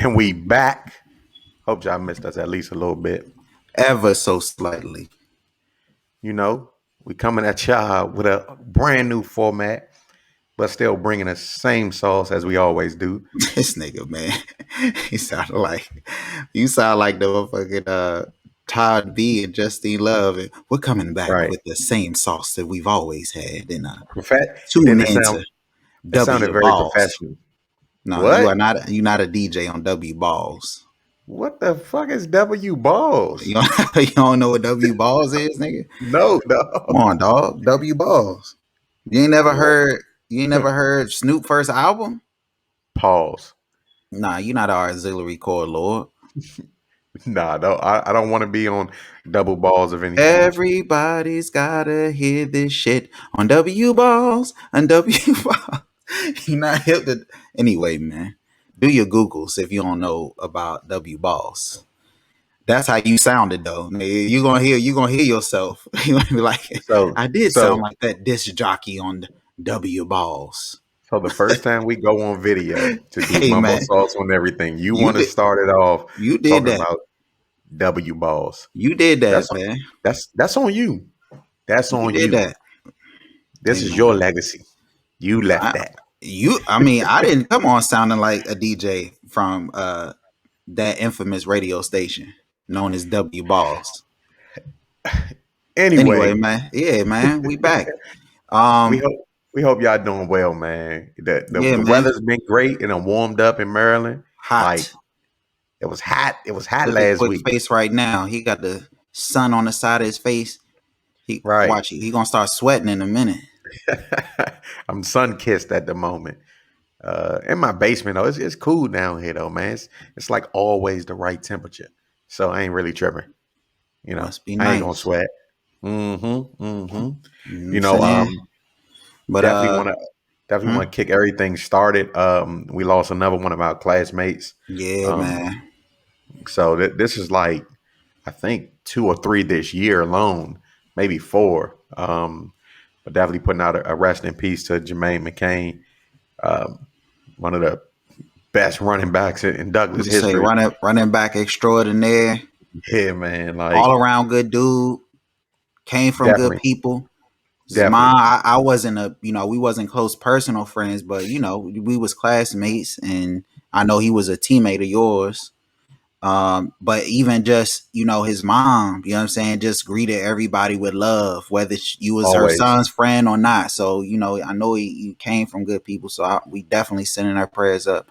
And we back. Hope y'all missed us at least a little bit. Ever so slightly. You know, we coming at y'all with a brand new format, but still bringing the same sauce as we always do. This nigga, man. He sounded like you sound like the motherfucking Todd B and Justine Love, and we're coming back Right. with the same sauce that we've always had. And And then tune into it sounded W very Balls. professional. No, you are What? not. You're not a DJ on W Balls. What the fuck is W balls? You don't know what W Balls is, nigga? No, Come no. on, dog. W Balls. You ain't never heard. You ain't never heard Snoop first album? Pause. Nah, you're not our auxiliary core lord. Nah, no, I don't want to be on double balls of anything with you. Everybody's gotta hear this shit on W Balls and W Balls. You not hip to anyway, man. Do your Googles if you don't know about W Balls. That's how you sounded though. Nigga. You gonna hear yourself. You gonna be like, So, I did sound so, like that disc jockey on W Balls. so the first time we go on video to do Hey mumbo man, sauce on everything, you you want to did start it off you did talking that. about W balls. You did that, That's man. that's on you. That's You on did you. that. This Hey is man. your legacy. You left I, that. I mean, I didn't come on sounding like a DJ from that infamous radio station known as W Balls. Anyway, Anyway, man. Yeah, man. We back. we Um, hope y'all doing well, man. yeah, The man. weather's been great and it warmed up in Maryland. Like Hot. it was hot. It was hot Look at last Quick week. Face right now. He got the sun on the side of his face. He Right. watch it. He gonna start sweating in a minute. I'm sun kissed at the moment. In my basement though, it's cool down here though, man. It's like always the right temperature. So I ain't really tripping. You know, Must be I ain't gonna nice. sweat. Mm-hmm. Mm-hmm. You know what You I'm know, saying? But definitely want to hmm? kick everything started. We lost another one of our classmates. Yeah, Um, man. so this is like I think 2 or 3 this year alone, maybe 4. But definitely putting out a rest in peace to Jermaine McCain, um, one of the best running backs in Douglas Just say history. running back extraordinaire, Yeah, man. Like all around good dude. Came from good definitely, people. His mom, definitely. I wasn't we wasn't close personal friends, but we was classmates, and I know he was a teammate of yours. But even just his mom, you know what I'm saying, just greeted everybody with love, whether you was her Always. son's friend or not. So I know he came from good people. So we definitely sending our prayers up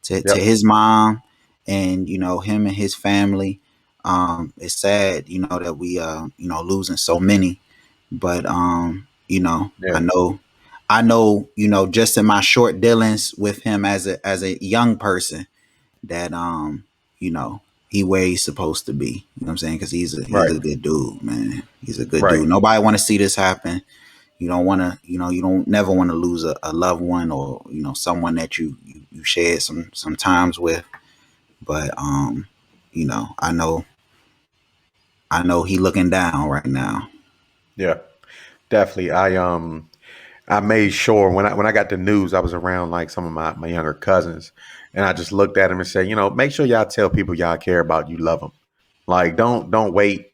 to Yep. his mom and him and his family. It's sad, that we losing so many, but Yeah. I know, just in my short dealings with him as a young person that he where he's supposed to be. You know what I'm saying? Because he's Right. a good dude, man. He's a good Right. dude. Nobody want to see this happen. You don't want to, you don't never want to lose a loved one or someone that you shared some times with. But I know he looking down right now. Yeah. Definitely. I made sure when I got the news, I was around like some of my younger cousins, and I just looked at them and said, make sure y'all tell people y'all care about, you love them. Like don't wait.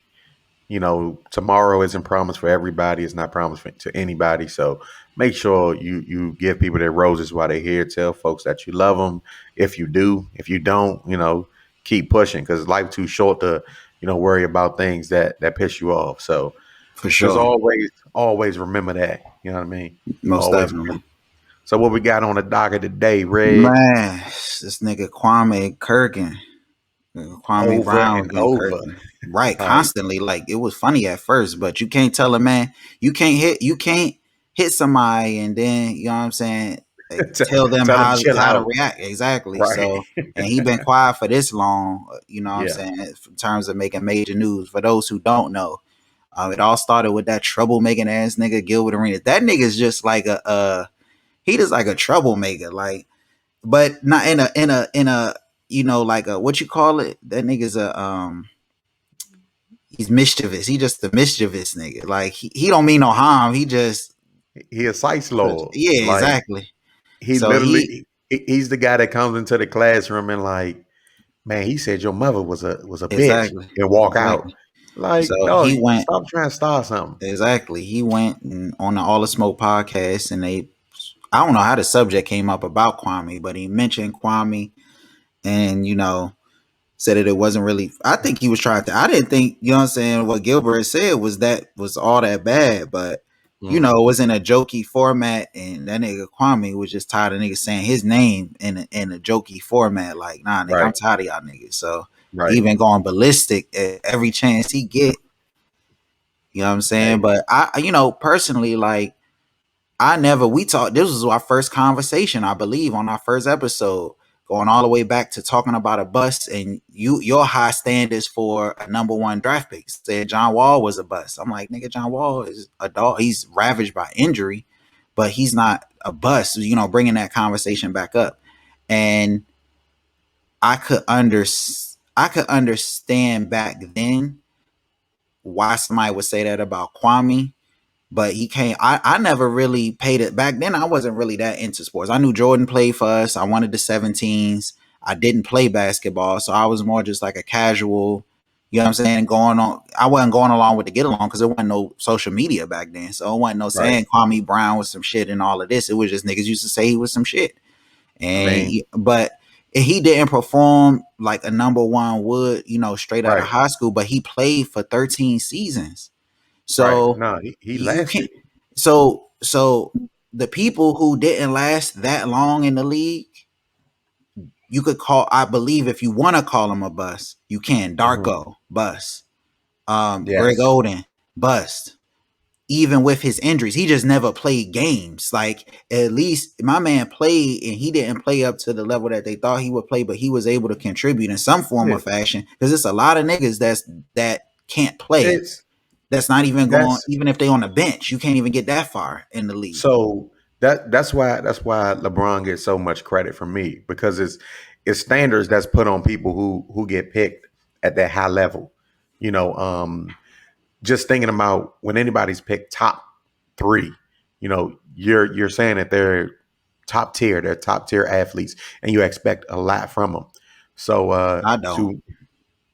Tomorrow isn't promised for everybody. It's not promised to anybody. So make sure you give people their roses while they're here. Tell folks that you love them. If you do, if you don't, keep pushing because life too short to worry about things that piss you off. So For just sure. always remember that. You know what I mean? Most Always definitely. remember. So what we got on the docket today, Red? Man, this nigga Kwame Kurgan. Kwame Over Brown and getting over. Kirk. Right, Like constantly. Like it was funny at first, but you can't tell a man you can't hit somebody and then you know what I'm saying, like, tell them tell them how chill to out. react. Exactly. Right. So and he been quiet for this long, you know what I'm Yeah. saying, in terms of making major news. For those who don't know, it all started with that troublemaking ass nigga Gilbert Arenas. That nigga's just like he just like a troublemaker. Like but not in a like a what you call it. That nigga's he's mischievous. He just a mischievous nigga. Like he don't mean no harm. He just He a size lord. yeah, Like exactly. he So literally he's the guy that comes into the classroom and like Man, he said your mother was a bitch Exactly. and walk out. Exactly. Like, So dog, he went stop trying to start something. exactly. He went on the All the Smoke podcast, and they I don't know how the subject came up about Kwame, but he mentioned Kwame, and said that it wasn't really. I think he was trying to. I didn't think what I'm saying. What Gilbert said was all that bad, but Mm, it was in a jokey format, and that nigga Kwame was just tired of niggas saying his name in a jokey format. Like, nah, nigga, I'm right, tired of y'all niggas. So he right, been going ballistic at every chance he get. You know what I'm saying? hey, But personally, like, I never we talked this was our first conversation, I believe, on our first episode, going all the way back to talking about a bust and your high standards for a number one draft pick. Said John Wall was a bust. I'm like, nigga, John Wall is a dog. He's ravaged by injury, but he's not a bust, bringing that conversation back up. And I could under I could understand back then why somebody would say that about Kwame, but he came. I never really paid it back then. I wasn't really that into sports. I knew Jordan played for us. I wanted the 17s. I didn't play basketball, so I was more just like a casual. You know what I'm saying? Going on, I wasn't going along with the get along because there wasn't no social media back then. So it wasn't no right. saying Kwame Brown was some shit and all of this. It was just niggas used to say he was some shit. I And mean, but he didn't perform like a number one would, straight out of right, high school. But he played for 13 seasons. right. So No, he you can't. lasted. So the people who didn't last that long in the league, you could call. I believe if you want to call them a bust, you can. Mhm. Darko bust. Greg Yes, Oden bust. Even with his injuries, he just never played games. Like, at least my man played, and he didn't play up to the level that they thought he would play, but he was able to contribute in some form yeah. or fashion. Because it's a lot of niggas that can't play. It's That's not even going. that's Even if they on the bench, you can't even get that far in the league. so that's why LeBron gets so much credit from me because it's standards that's put on people who get picked at that high level. You know, just thinking about when anybody's picked top three, you're saying that they're top tier athletes, and you expect a lot from them. So I don't. to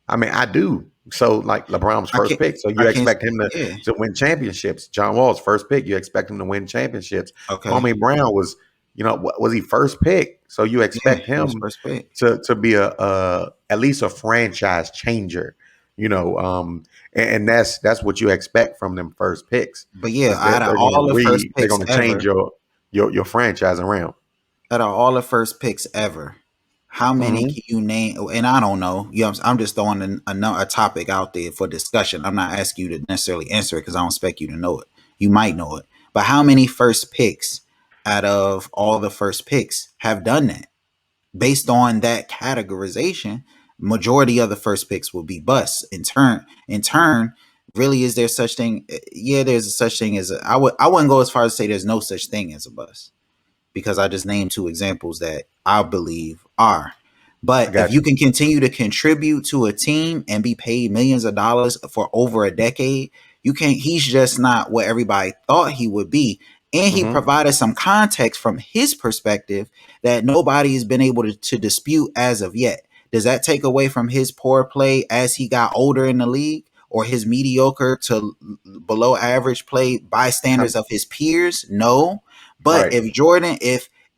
I mean, I do. So, like LeBron's I first can't. pick, so I you can't. expect him to Yeah. to win championships. John Wall's first pick, you expect him to win championships. Okay. Kwame Brown was, was he first pick? So you Yeah. expect He was him first pick. to be a at least a franchise changer. You know, and that's what you expect from them first picks But yeah, because they're, out of they're going all to the first they're picks going to change ever, your franchise around. out of all the first picks ever, how many Hmm. can you name? And I don't know. I'm just throwing a topic out there for discussion. I'm not asking you to necessarily answer it because I don't expect you to know it. You might know it, but how many first picks out of all the first picks have done that? Based on that categorization, majority of the first picks will be busts. In turn, really, is there such thing? Yeah, there's a such thing as I wouldn't go as far as to say there's no such thing as a bust because I just named two examples that I believe are. I But if got you you. can continue to contribute to a team and be paid millions of dollars for over a decade, you can't. He's just not what everybody thought he would be. And he Hmm. provided some context from his perspective that nobody has been able to dispute as of yet. Does that take away from his poor play as he got older in the league, or his mediocre to below average play by standards of his peers? No. But Right.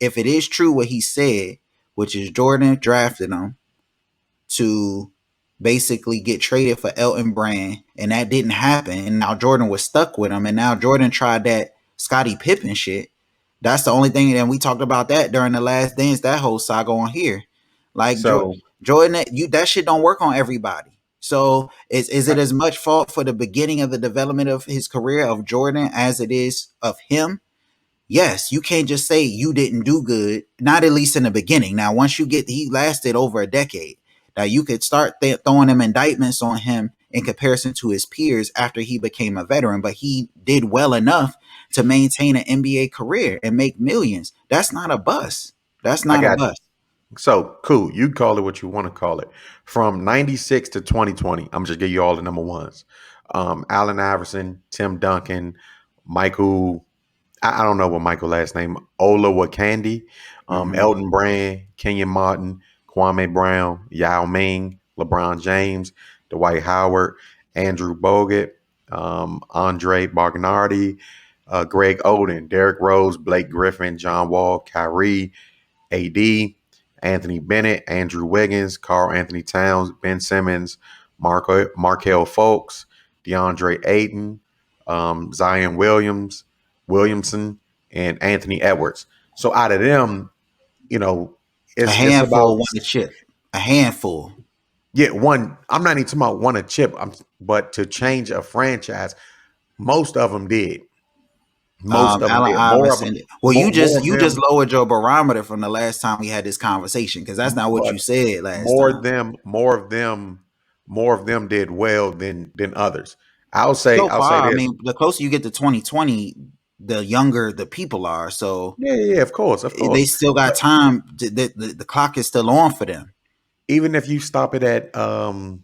if it is true what he said, which is Jordan drafted him to basically get traded for Elton Brand, and that didn't happen, and now Jordan was stuck with him, and now Jordan tried that Scottie Pippen shit. That's the only thing, and we talked about that during the last dance, that whole saga on here. Like So Jordan, that shit don't work on everybody. So is it I, as much fault for the beginning of the development of his career of Jordan as it is of him? Yes, you can't just say you didn't do good, not at least in the beginning. Now, once he lasted over a decade. Now, you could start throwing them indictments on him in comparison to his peers after he became a veteran, but he did well enough to maintain an NBA career and make millions. That's not a bust. That's I not a got you. bust. So cool. You call it what you want to call it. From 96 to 2020, I'm just give you all the number ones. Allen Iverson, Tim Duncan, Michael, I don't know what Michael last name, Ola Wakandi, Hmm. Elton Brand, Kenyon Martin, Kwame Brown, Yao Ming, LeBron James, Dwight Howard, Andrew Bogut, Andre Bargnardi, Greg Oden, Derrick Rose, Blake Griffin, John Wall, Kyrie, AD, Anthony Bennett, Andrew Wiggins, Carl Anthony Towns, Ben Simmons, Markel Fultz, DeAndre Ayton, Williamson, and Anthony Edwards. So out of them, you know, A it's about handful won the chip. A handful. yeah, one. I'm not even talking about one a chip. But to change a franchise, most of them did. Most of them Allen did. More of them. Iverson. Well, More of you just them. lowered your barometer from the last time we had this conversation because that's not what But you said last more time. of them, more of them, more of them did well than others. I'll say So far, I this. mean, the closer you get to 2020, the younger the people are. So Yeah, yeah, of they course. still got But time. The clock is still on for them. even if you stop it at on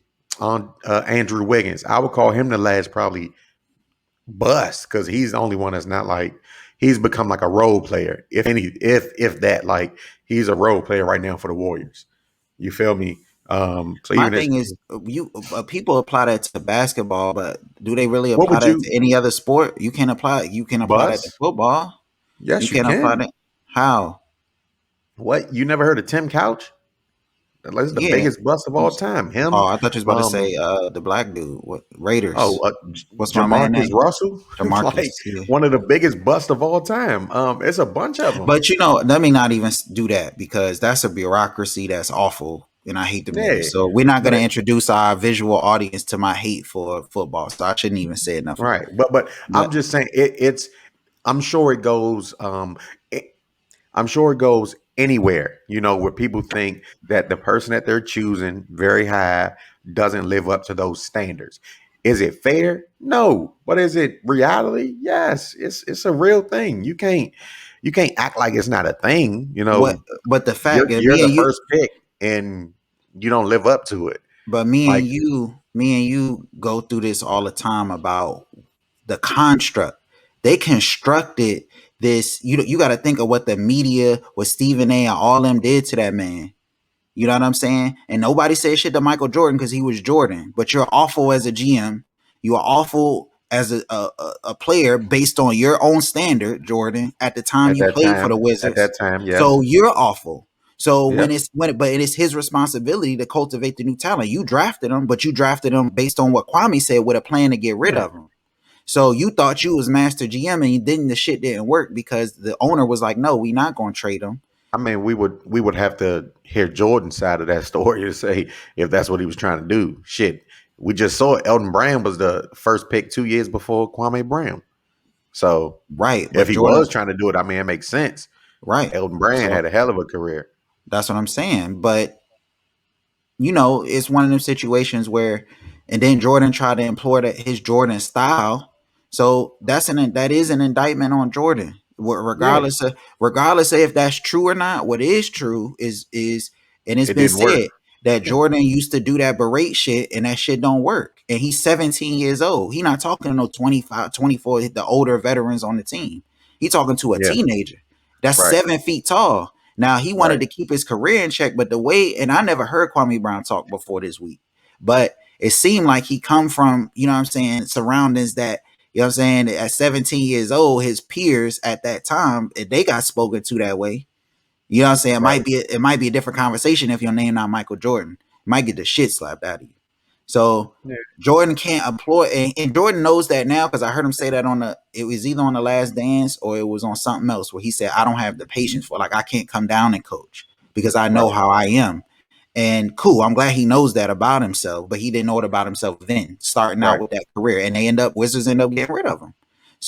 Andrew Wiggins, I would call him the last probably bust because he's the only one that's not like he's become like a role player. If that, like he's a role player right now for the Warriors. You feel me? So My even as thing is, you people apply that to basketball, but do they really what apply would that you to any other sport? You can apply that to bust? football. You Yes, you can't apply can. that. How? What you never heard of Tim Couch? That's the Yeah. biggest bust of all time. Oh, Him, I thought you was about to um, say the black dude. What oh, Raiders? What's my man Jamarcus name? Russell, like Demarcus. Yeah. one of the biggest busts of all time. It's a bunch of them. But let me not even do that because that's a bureaucracy that's awful, and I hate them niggas. Yeah, So we're not gonna but introduce our visual audience to my hate for football. So I shouldn't even say enough of that. right, but I'm But just saying it's. I'm sure it goes. I'm sure it goes anywhere, where people think that the person that they're choosing very high doesn't live up to those standards. Is it fair? No. But is it reality? Yes. It's a real thing. You can't act like it's not a thing. what? But the fact that You're the first pick and you don't live up to it. Like me and you go through this all the time about the construct. They constructed this. You got to think of what the media, what Stephen A. and all them did to that man. You know what I'm saying? And nobody said shit to Michael Jordan because he was Jordan. But you're awful as a GM. You are awful as a player based on your own standard, Jordan. At the time at you that played for the time, Wizards, yes. so you're awful. So Yep. but it is his responsibility to cultivate the new talent. You drafted him, but you drafted him based on what Kwame said with a plan to get rid Yeah. of him. So you thought you was master GM and then the shit didn't work because the owner was like, no, we not going to trade him. I mean, we would have to hear Jordan's side of that story to say if that's what he was trying to do. Shit, we just saw it. Elton Brand was the first pick 2 years before Kwame Brown. So Right. if But he Jordan, was trying to do it, I mean, it makes sense. right. Elton Brand So had a hell of a career. that's what I'm saying. But it's one of them situations where, and then Jordan tried to employ his Jordan style. So that is an indictment on Jordan. Yeah, Regardless of if that's true or not, what is true is, and it's it been didn't work. said that Jordan used to do that berate shit, and that shit don't work. And he's 17 years old. He not talking to no 25, 24, the older veterans on the team. He talking to a Yeah, teenager that's right, 7 feet tall. Now he wanted right. to keep his career in check, but the way, and I never heard Kwame Brown talk before this week, but it seemed like he come from, you know what I'm saying, surroundings that, you know what I'm saying, at 17 years old, his peers at that time, they got spoken to that way. You know what I'm saying? Right. It might be a different conversation if your name not Michael Jordan. You might get the shit slapped out of you. So Yeah, Jordan can't employ, and Jordan knows that now because I heard him say that it was either on the Last Dance or it was on something else where he said, I don't have the patience for, like, I can't come down and coach because I know right, how I am. And cool, I'm glad he knows that about himself, but he didn't know it about himself then, starting out right. with that career, and Wizards end up getting rid of him.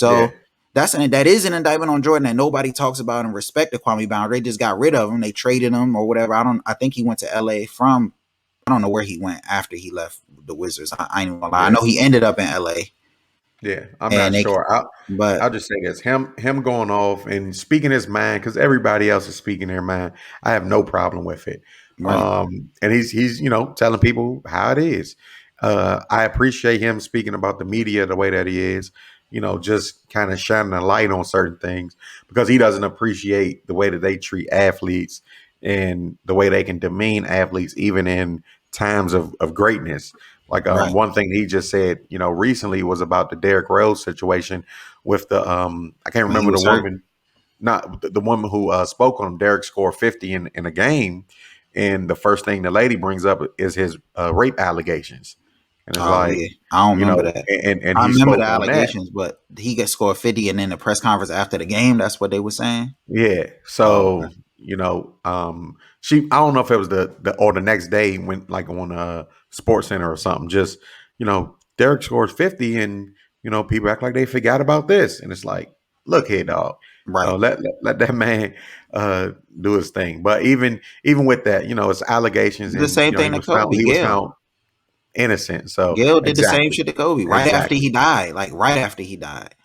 Yeah, So that is an indictment on Jordan that nobody talks about in respect to Kwame Brown. They just got rid of him. They traded him or whatever. I think he went to LA from, I don't know where he went after he left the Wizards. I ain't gonna lie. I yeah, know he ended up in LA, yeah. I'm not and sure. I'll but just say this: him going off and speaking his mind because everybody else is speaking their mind. I have no problem with it. right, And he's telling people how it is. I appreciate him speaking about the media the way that he is. Just kind of shining a light on certain things because he doesn't appreciate the way that they treat athletes and the way they can demean athletes even in times of greatness. Like Right. one thing he just said, recently was about the Derrick Rose situation with the I can't When he remember the was hurt. woman, not the woman who spoke on him. Derrick scored 50 in a game, and the first thing the lady brings up is his rape allegations, and it's Oh like, yeah, I don't remember that. and I he remember the spoke on that. allegations, but he got scored 50, and then the press conference after the game, that's what they were saying. Yeah. Oh, So, I don't know if it was the next day when like on Sports Center or something, just, Derek scores 50 and, people act like they forgot about this. And it's like, look here, dog. right. Let that man uh do his thing. But even with that, it's allegations The and same thing to Kobe. he was Gail. found innocent. So Gail did the same exactly. shit to Kobe right after Exactly. he died. Like right after he died.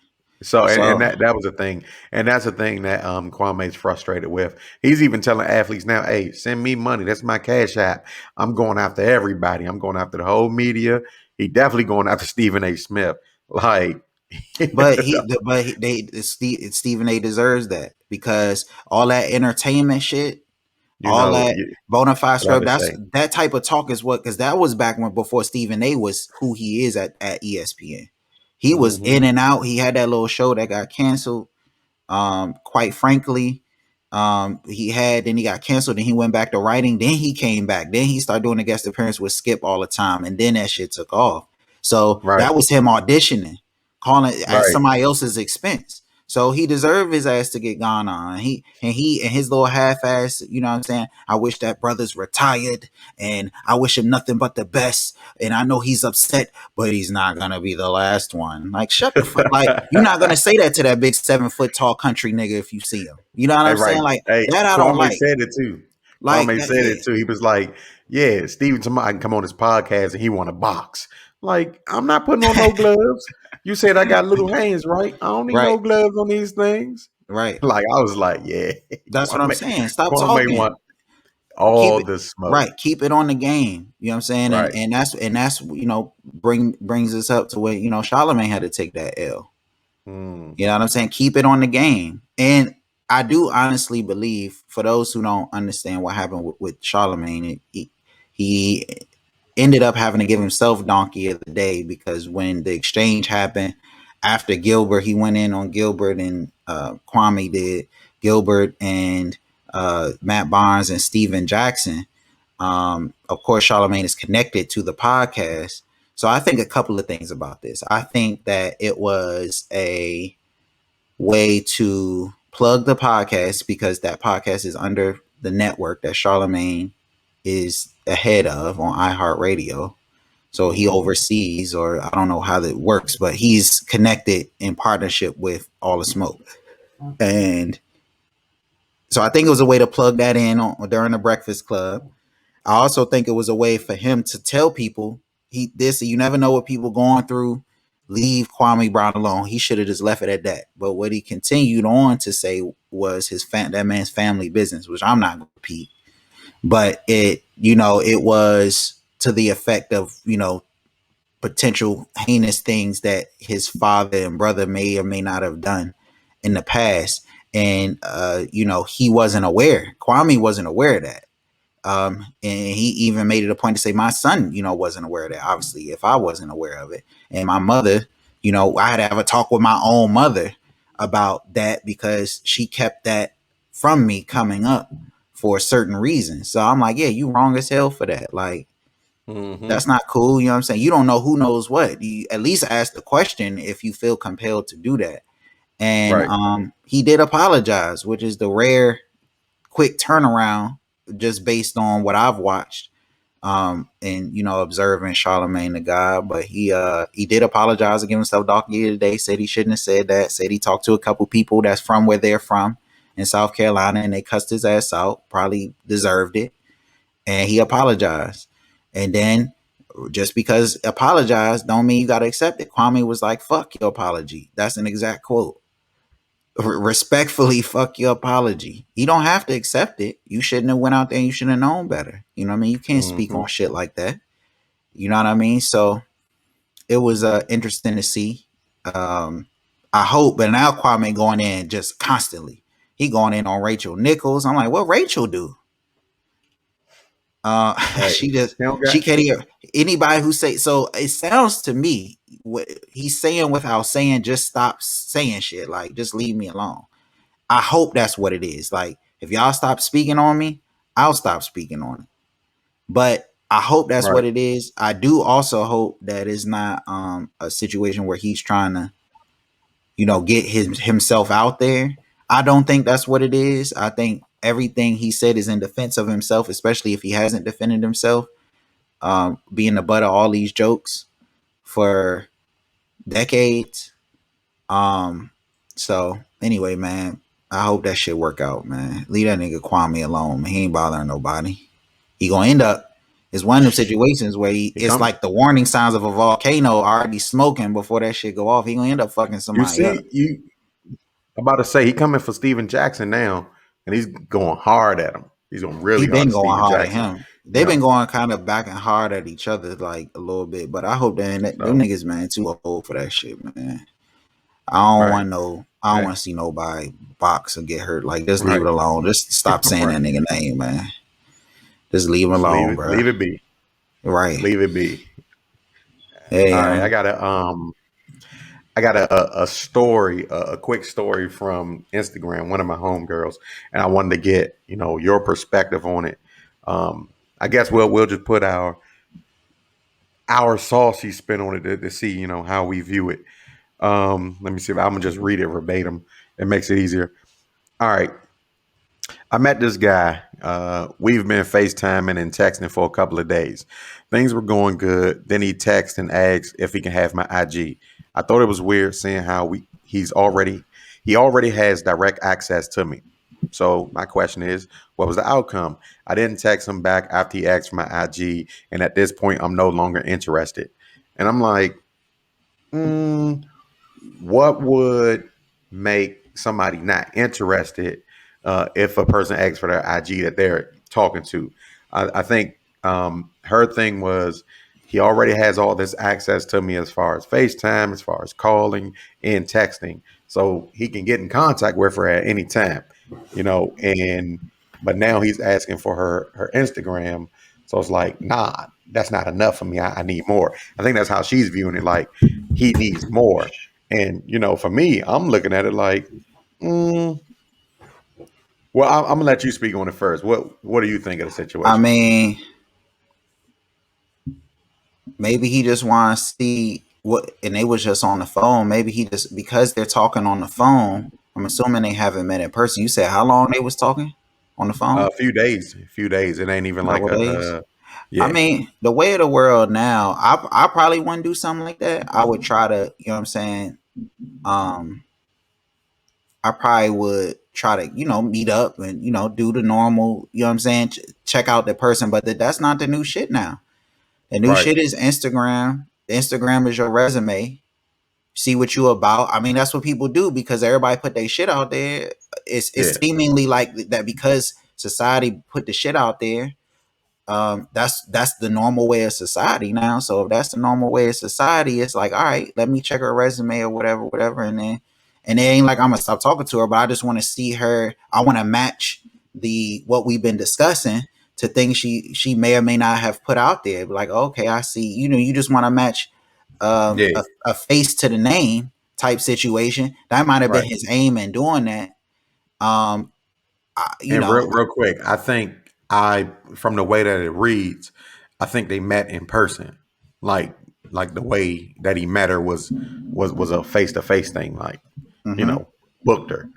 So and So, that was a thing, and that's a thing that Kwame's frustrated with. He's even telling athletes now, "Hey, send me money. That's my cash app. I'm going after everybody. I'm going after the whole media. He definitely going after Stephen A. Smith. Like, Stephen A. deserves that because all that entertainment shit, you all know, that bona fide what I scrub. would That's say. that type of talk is what because that was back when before Stephen A. was who he is at ESPN. He was in Hmm. and out. He had that little show that got canceled. Quite frankly, he had then he got canceled. Then he went back to writing. Then he came back. Then he started doing a guest appearance with Skip all the time. And then that shit took off. So Right, that was him auditioning, calling at right. somebody else's expense. So he deserved his ass to get gone on. He and his little half ass, you know what I'm saying? I wish that brother's retired and I wish him nothing but the best. And I know he's upset, but he's not gonna be the last one. Like, shut the fuck. Like, you're not gonna say that to that big 7 foot tall country nigga if you see him. You know what Hey, I'm right. saying? Like Hey, that I don't Kwame like. said it too. Like Kwame that, said yeah, it too. He was like, "Yeah, Steven tomorrow can come on his podcast and he want to box." Like, I'm not putting on no gloves. You said I got little hands, right? I don't need right, no gloves on these things. right. Like, I was like, "Yeah, That's what I'm Kwame, saying. Stop Kwame talking. want Keep all it the smoke." right. Keep it on the game. You know what I'm saying? Right. And that's brings us up to where Charlamagne had to take that L. Mm, You know what I'm saying? Keep it on the game. And I do honestly believe, for those who don't understand what happened with Charlamagne, he ended up having to give himself donkey of the day because when the exchange happened after Gilbert, he went in on Gilbert and Kwame did. Gilbert and Matt Barnes and Steven Jackson. Of course, Charlamagne is connected to the podcast. So I think a couple of things about this. I think that it was a way to plug the podcast because that podcast is under the network that Charlamagne is ahead of on iHeartRadio. So he hmm. oversees, or I don't know how that works, but he's connected in partnership with All the Smoke. And so I think it was a way to plug that in during the Breakfast Club. I also think it was a way for him to tell people you never know what people going through. Leave Kwame Brown alone. He should have just left it at that. But what he continued on to say was that man's family business, which I'm not going to repeat. But it was to the effect of, potential heinous things that his father and brother may or may not have done in the past. And he wasn't aware. Kwame wasn't aware of that. And he even made it a point to say my son, wasn't aware of that. Obviously, if I wasn't aware of it, and my mother, I had to have a talk with my own mother about that because she kept that from me coming up for a certain reason. So I'm like, yeah, you wrong as hell for that. Like, that's Hmm. not cool. You know what I'm saying? You don't know who knows what. You at least ask the question if you feel compelled to do that. And Right. he did apologize, which is the rare quick turnaround just based on what I've watched and observing Charlamagne the God. But he did apologize and give himself donkey today. Said he shouldn't have said that. Said he talked to a couple people that's from where they're from in South Carolina and they cussed his ass out. Probably deserved it, and he apologized. And then just because apologized don't mean you got to accept it. Kwame was like, "Fuck your apology." That's an exact quote. Respectfully, fuck your apology. You don't have to accept it. You shouldn't have went out there and you should have known better. You know what I mean? You can't speak Hmm. on shit like that. You know what I mean? So it was interesting to see. Um, I hope, but now Kwame going in just constantly. He going in on Rachel Nichols. I'm like, what Rachel do? Hey, She just he don't got. she can't hear anybody who say so. It sounds to me what he's saying without saying. Just stop saying shit. Like just leave me alone. I hope that's what it is. Like if y'all stop speaking on me, I'll stop speaking on it. But I hope that's Right. what it is. I do also hope that it's not a situation where he's trying to, get himself out there. I don't think that's what it is. I think everything he said is in defense of himself, especially if he hasn't defended himself, being the butt of all these jokes for decades. Um, so anyway, man, I hope that shit work out, man. Leave that nigga Kwame alone, man. He ain't bothering nobody. He gonna end up. It's one of them situations where He it's come. like the warning signs of a volcano already smoking before that shit go off. He gonna end up fucking You somebody up. see, I'm about to say he coming for Steven Jackson now, and he's going hard at him. He's going He really hard been at going Steven hard at Jackson. him. You They've been know. going kind of back and hard at each other like a little bit, but I hope them So niggas, man, too old for that shit, man. I don't right, want no. I don't right, want to see nobody box or get hurt. Like, just leave right, it alone. Just stop saying right. that nigga name, man. Just leave him Just alone, bro. leave it be, Right? leave it be. Hey, All right, I got a story, a quick story from Instagram, one of my homegirls, and I wanted to get your perspective on it. I guess we'll just put our saucy spin on it to see how we view it. Let me see if I'm gonna just read it verbatim. It makes it easier. All right. I met this guy. We've been FaceTiming and texting for a couple of days. Things were going good. Then he texted and asked if he can have my IG. I thought it was weird seeing how he already has direct access to me. So my question is, what was the outcome? I didn't text him back after he asked for my IG, and at this point, I'm no longer interested. And I'm like, mm, what would make somebody not interested if a person asks for their IG that they're talking to? I think her thing was he already has all this access to me as far as FaceTime, as far as calling and texting, so he can get in contact with her at any time, and but now he's asking for her Instagram. So it's like, nah, that's not enough for me. I need more. I think that's how she's viewing it. Like he needs more. And for me, I'm looking at it like, mm, well, I'm gonna let you speak on it first. What do you think of the I situation? mean, maybe he just want to see what, and they was just on the phone. Maybe he just because they're talking on the phone. I'm assuming they haven't met in person. You said how long they was talking on the phone? A few days, a few days. It ain't even A like couple days. I yeah, mean, the way of the world now, I probably wouldn't do something like that. I would try to, you know what I'm saying? Um, I probably would try to, meet up and, do the normal, you know what I'm saying? Check out the person, but that's not the new shit now. The new right, shit is Instagram. Instagram is your resume. See what you about. I mean, that's what people do because everybody put their shit out there. It's yeah, seemingly like that because society put the shit out there. That's the normal way of society now. So if that's the normal way of society, it's like, all right, let me check her resume or whatever, whatever, and it ain't like I'm gonna stop talking to her, but I just want to see her. I want to match the what we've been discussing to things she may or may not have put out there. Like, okay, I see. You just want to match yeah, a face to the name type situation. That might have been right. his aim in doing that. Um, you And know, real quick, I think from the way that it reads, I think they met in person. Like like the way that he met her was a face to face thing. Like you mhm. know, booked her,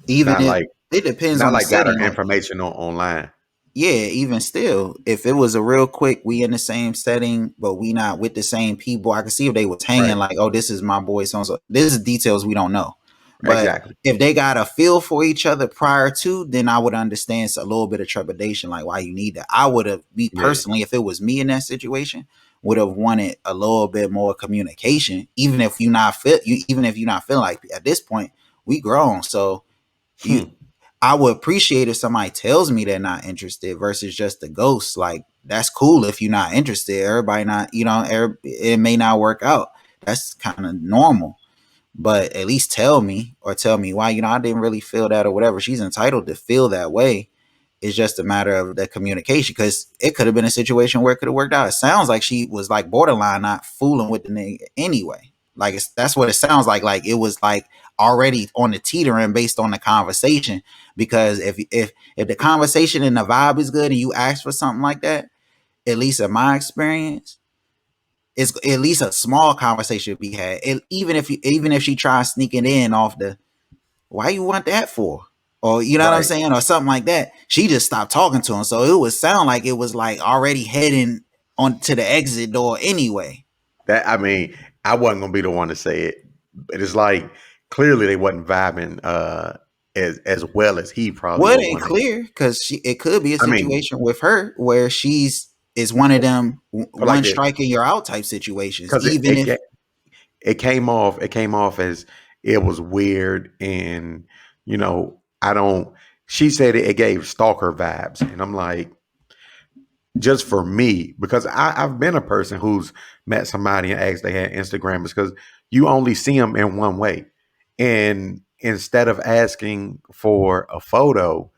Even not if like it depends not on the like got her setting, like information online. yeah, even still, if it was a real quick, we in the same setting, but we not with the same people, I could see if they was hanging Right. like, oh, this is my boy, so and so. This is details we don't know. But Exactly. if they got a feel for each other prior to, then I would understand a little bit of trepidation, like why you need that. I would have, me Yeah. personally, if it was me in that situation, would have wanted a little bit more communication, even if you not fit, you even if you not feeling like at this point we grown, so you Hmm. I would appreciate if somebody tells me they're not interested versus just the ghost. Like that's cool if you're not interested. Everybody not, it may not work out. That's kind of normal. But at least tell me or tell me why. I didn't really feel that or whatever. She's entitled to feel that way. It's just a matter of the communication, because it could have been a situation where it could have worked out. It sounds like she was like borderline not fooling with the nigga anyway. Like that's what it sounds like. Like it was like already on the teetering based on the conversation. Because if the conversation and the vibe is good and you ask for something like that, at least in my experience, it's at least a small conversation to be had. Even if she tries sneaking in off the, why you want that for? Or you know what I'm Right. saying? Or something like that. She just stopped talking to him. So it would sound like it was like already heading on to the exit door anyway. That I mean, I wasn't gonna be the one to say it, but it's like clearly they wasn't vibing as well as he probably Well, it would ain't want to. clear, because it could be a I mean, situation with her where she's is one of them put like one this strike and you're out type situations. because Even if it came off as it was weird, and I don't. She said it gave stalker vibes, and I'm like, just for me, because I've been a person who's met somebody and asked they had Instagram, because you only see them in one way. And instead of asking for a photo,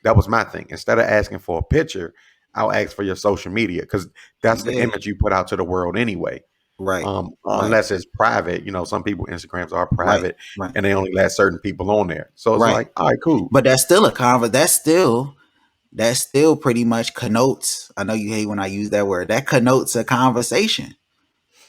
that was my thing. Instead of asking for a picture, I'll ask for your social media, because that's the yeah, image you put out to the world anyway. right, right, Unless it's private, some people Instagrams are right, private right, and they only let certain people on there. So it's right. like, all right, cool. But that's still a conver that still pretty much connotes, I know you hate when I use that word, that connotes a conversation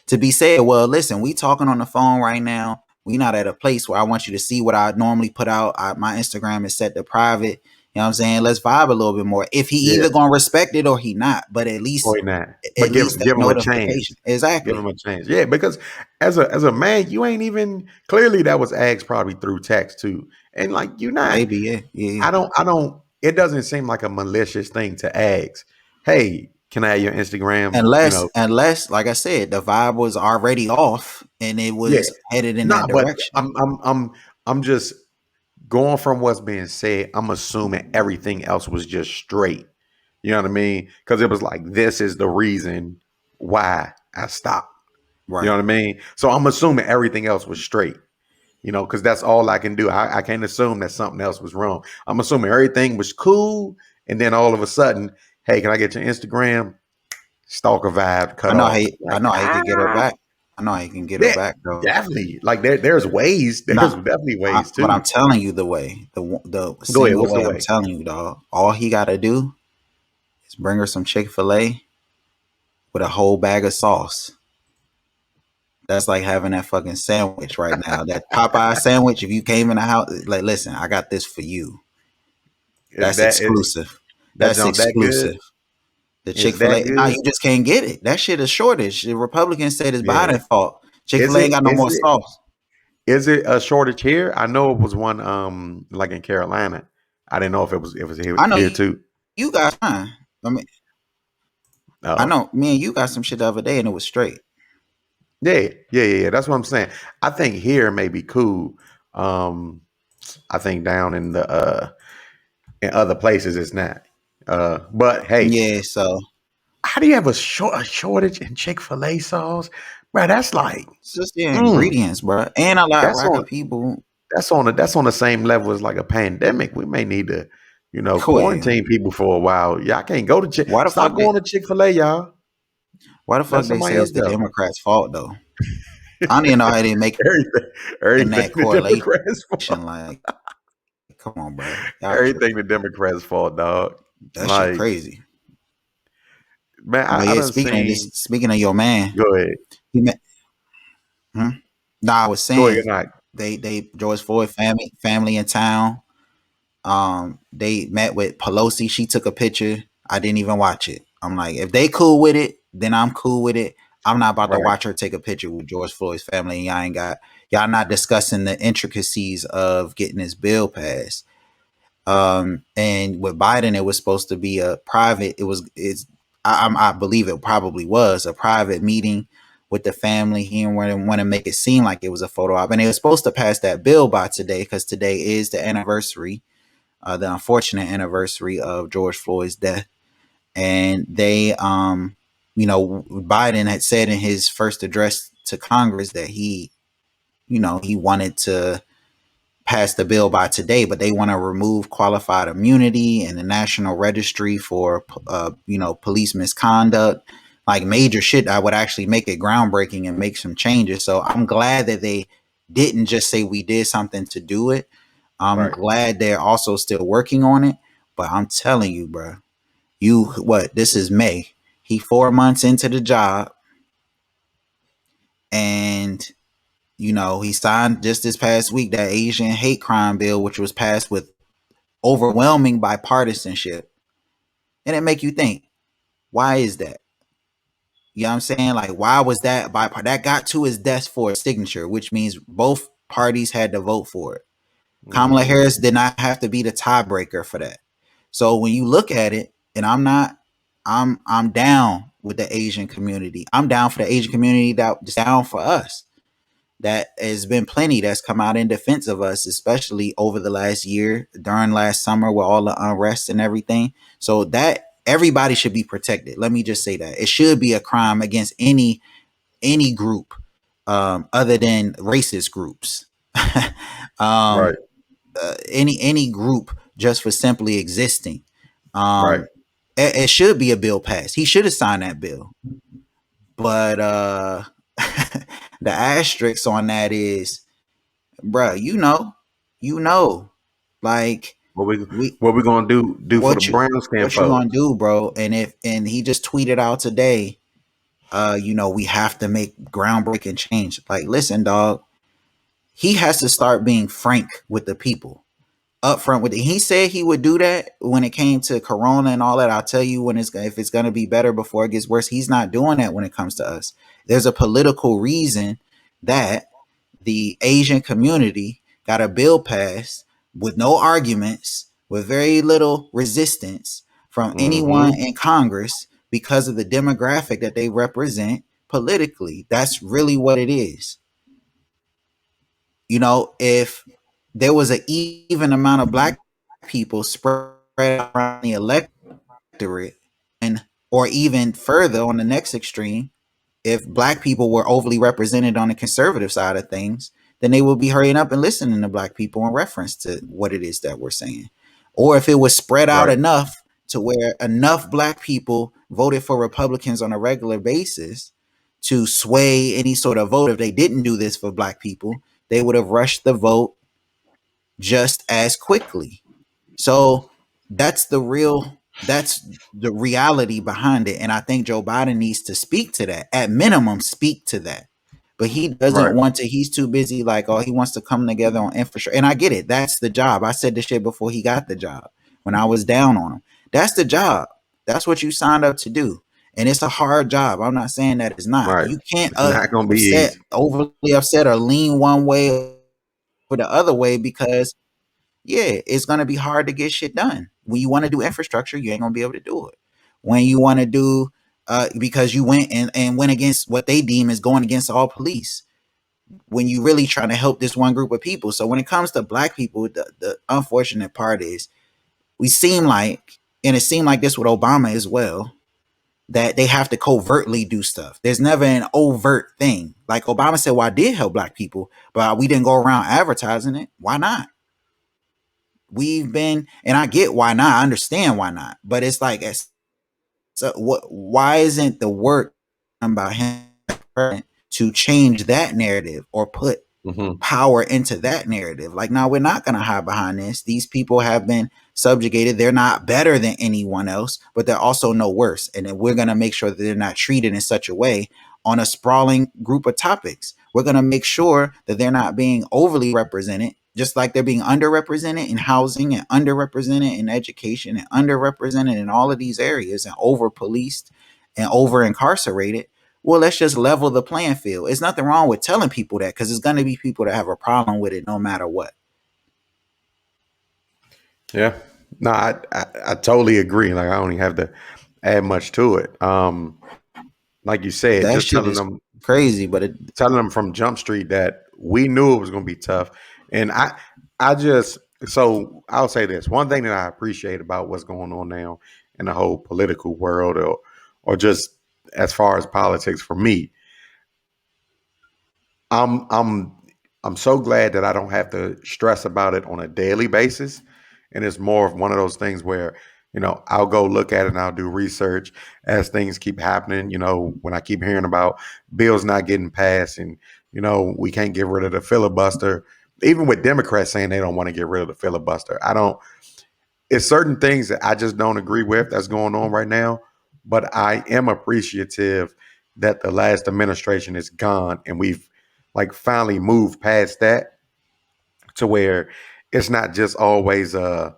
to be said. Well, listen, we talking on the phone right now. We not at a place where I want you to see what I normally put out. My Instagram is set to private. You know what I'm saying? Let's vibe a little bit more. If he Yeah, either gonna respect it or he not, but at or least not. at But give least that give them a notification. chance. Give them Exactly. a chance. Yeah, because as a man, you ain't even clearly that was asked probably through text too. And like you not, Maybe, yeah, yeah, yeah. I don't it doesn't seem like a malicious thing to ask. Hey, can I have your Instagram? Unless, like I said, the vibe was already off and it Yeah. was headed in Nah, that but direction. I'm just going from what's being said. I'm assuming everything else was just straight. You know what I mean? Because it was like this is the reason why I stopped. You know Right. what I mean? So I'm assuming everything else was straight, because that's all I can do. I can't assume that something else was wrong. I'm assuming everything was cool. And then all of a sudden, hey, can I get your Instagram? Stalker vibe cut off. I Like, know how he can get her back. I know how he can get her yeah, back though. definitely. Like there's ways. There's Nah, definitely ways but I'm too. telling you the way, the Go ahead. single What's the way. I'm way? telling you, dog. All he got to do is bring her some Chick-fil-A with a whole bag of sauce. That's like having that fucking sandwich right now. That Popeye sandwich. If you came in the house, like, listen, I got this for you. Is That's that is exclusive. that That's jump that good? exclusive. The Is Chick-fil-A. that Nah, good? you just can't get it. That shit is shortage. The Republicans said it's Yeah. Biden's fault. Is Chick-fil-A ain't it got no is more it sauce. is it a shortage here? I know it was one like in Carolina. I didn't know if it was here, I know here too. you got fine. I mean, I Oh. know me and you got some shit the other day and it was straight. Yeah. That's what I'm saying. I think here may be cool. Um, I think down in other places it's not. But hey, Yeah, so how do you have a shortage in Chick-fil-A sauce, bro? That's like, it's just the mm, ingredients, bro. And a lot that's rack on of people. that's on the same level as like a pandemic. We may need to, Well, quarantine people for a while. Y'all can't go to why the stop fuck they going to Chick-fil-A, y'all. why the Let fuck they somebody say else it's the go. Democrats' fault though? I don't even know how they make Everything, that everything the correlation. Democrats fault. Like, come on, bro. Y'all Everything tripping. the Democrats fault, dog. That shit Like, crazy. man, But I yeah, done seen. speaking of your man, Go ahead. he met, hmm? Nah, I was Go ahead. saying Good night. they George Floyd family in town. They met with Pelosi. She took a picture. I didn't even watch it. I'm like, if they cool with it, then I'm cool with it. I'm not about to Right. watch her take a picture with George Floyd's family. And y'all not discussing the intricacies of getting this bill passed. And with Biden, it was supposed to be a private. I believe it probably was a private meeting with the family. He didn't want to make it seem like it was a photo op, and it was supposed to pass that bill by today because today is the unfortunate anniversary of George Floyd's death. And Biden had said in his first address to Congress that he wanted to pass the bill by today, but they want to remove qualified immunity and the national registry for police misconduct, like major shit that would actually make it groundbreaking and make some changes. So I'm glad that they didn't just say we did something to do it. I'm Right. glad they're also still working on it. But I'm telling you, bro, this is May. He 4 months into the job, and he signed just this past week that Asian hate crime bill, which was passed with overwhelming bipartisanship. And it make you think, why is that? You know what I'm saying? Like, why was that that got to his desk for a signature, which means both parties had to vote for it. Kamala Hmm. Harris did not have to be the tiebreaker for that. So when you look at it, and I'm down with the Asian community. I'm down for the Asian community that's down for us. That has been plenty that's come out in defense of us, especially over the last year, during last summer with all the unrest and everything. So that everybody should be protected. Let me just say that it should be a crime against any group, other than racist groups. um, Right. any group just for simply existing. Right. Um, it should be a bill passed. He should have signed that bill. But the asterisk on that is, bruh, you know, like What we we what we gonna do for the what you brown skin what you gonna folks? do, bro? And he just tweeted out today, we have to make groundbreaking change. Like, listen, dog, he has to start being frank with the people, upfront with it. He said he would do that when it came to Corona and all that. I'll tell you when if it's gonna be better before it gets worse. He's not doing that when it comes to us. There's a political reason that the Asian community got a bill passed with no arguments, with very little resistance from anyone Hmm. in Congress because of the demographic that they represent politically. That's really what it is. If there was an even amount of black people spread around the electorate, and or even further on the next extreme, if black people were overly represented on the conservative side of things, then they would be hurrying up and listening to black people in reference to what it is that we're saying. Or if it was spread out Right. enough to where enough black people voted for Republicans on a regular basis to sway any sort of vote, if they didn't do this for black people, they would have rushed the vote just as quickly. So that's the reality behind it. And I think Joe Biden needs to speak to that. At minimum, speak to that. But he doesn't Right. want to, he's too busy, like, oh, he wants to come together on infrastructure. And I get it. That's the job. I said this shit before he got the job, when I was down on him. That's the job. That's what you signed up to do. And it's a hard job. I'm not saying that it's not. Right. You can't It's not gonna be easy. overly upset or lean one way or the other way, because it's gonna be hard to get shit done. When you want to do infrastructure, you ain't gonna be able to do it. When you want to do because you went and went against what they deem as going against all police, when you really trying to help this one group of people. So when it comes to black people, the unfortunate part is we seem like, and it seemed like this with Obama as well, that they have to covertly do stuff. There's never an overt thing. Like Obama said, well, I did help black people, but we didn't go around advertising it. Why not? We've been, and I get why not. I understand why not. But it's like, so what? Why isn't the work done by him to change that narrative or put Hmm. power into that narrative? Like, no, we're not going to hide behind this. These people have been subjugated. They're not better than anyone else, but they're also no worse. And then we're going to make sure that they're not treated in such a way on a sprawling group of topics. We're going to make sure that they're not being overly represented, just like they're being underrepresented in housing and underrepresented in education and underrepresented in all of these areas and over policed and over incarcerated. Well, let's just level the playing field. It's nothing wrong with telling people that, because there's going to be people that have a problem with it no matter what. Yeah. No, I totally agree. Like I don't even have to add much to it. Like you said, That just shit is crazy, but telling them from Jump Street that we knew it was going to be tough. And I just, so I'll say this one thing that I appreciate about what's going on now in the whole political world, or just as far as politics for me, I'm I'm so glad that I don't have to stress about it on a daily basis. And it's more of one of those things where, I'll go look at it and I'll do research as things keep happening. When I keep hearing about bills not getting passed and, we can't get rid of the filibuster, even with Democrats saying they don't want to get rid of the filibuster. I don't, it's certain things that I just don't agree with that's going on right now. But I am appreciative that the last administration is gone and we've like finally moved past that to where it's not just always a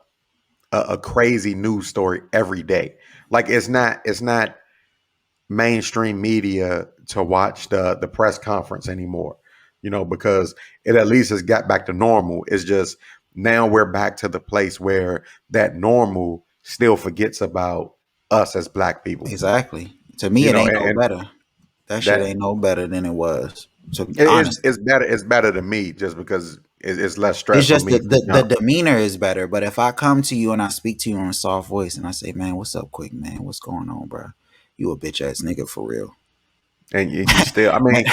crazy news story every day. Like it's not mainstream media to watch the press conference anymore, because it at least has got back to normal. It's just now we're back to the place where that normal still forgets about us as black people. Exactly. To me, it ain't no And better. That shit ain't that no better than it was. So it's honestly, better. It's better to me just because it's less it's stress on just me. the demeanor is better. But if I come to you and I speak to you in a soft voice and I say, "Man, what's up, quick man? What's going on, bro? You a bitch ass nigga for real." And you still, I mean,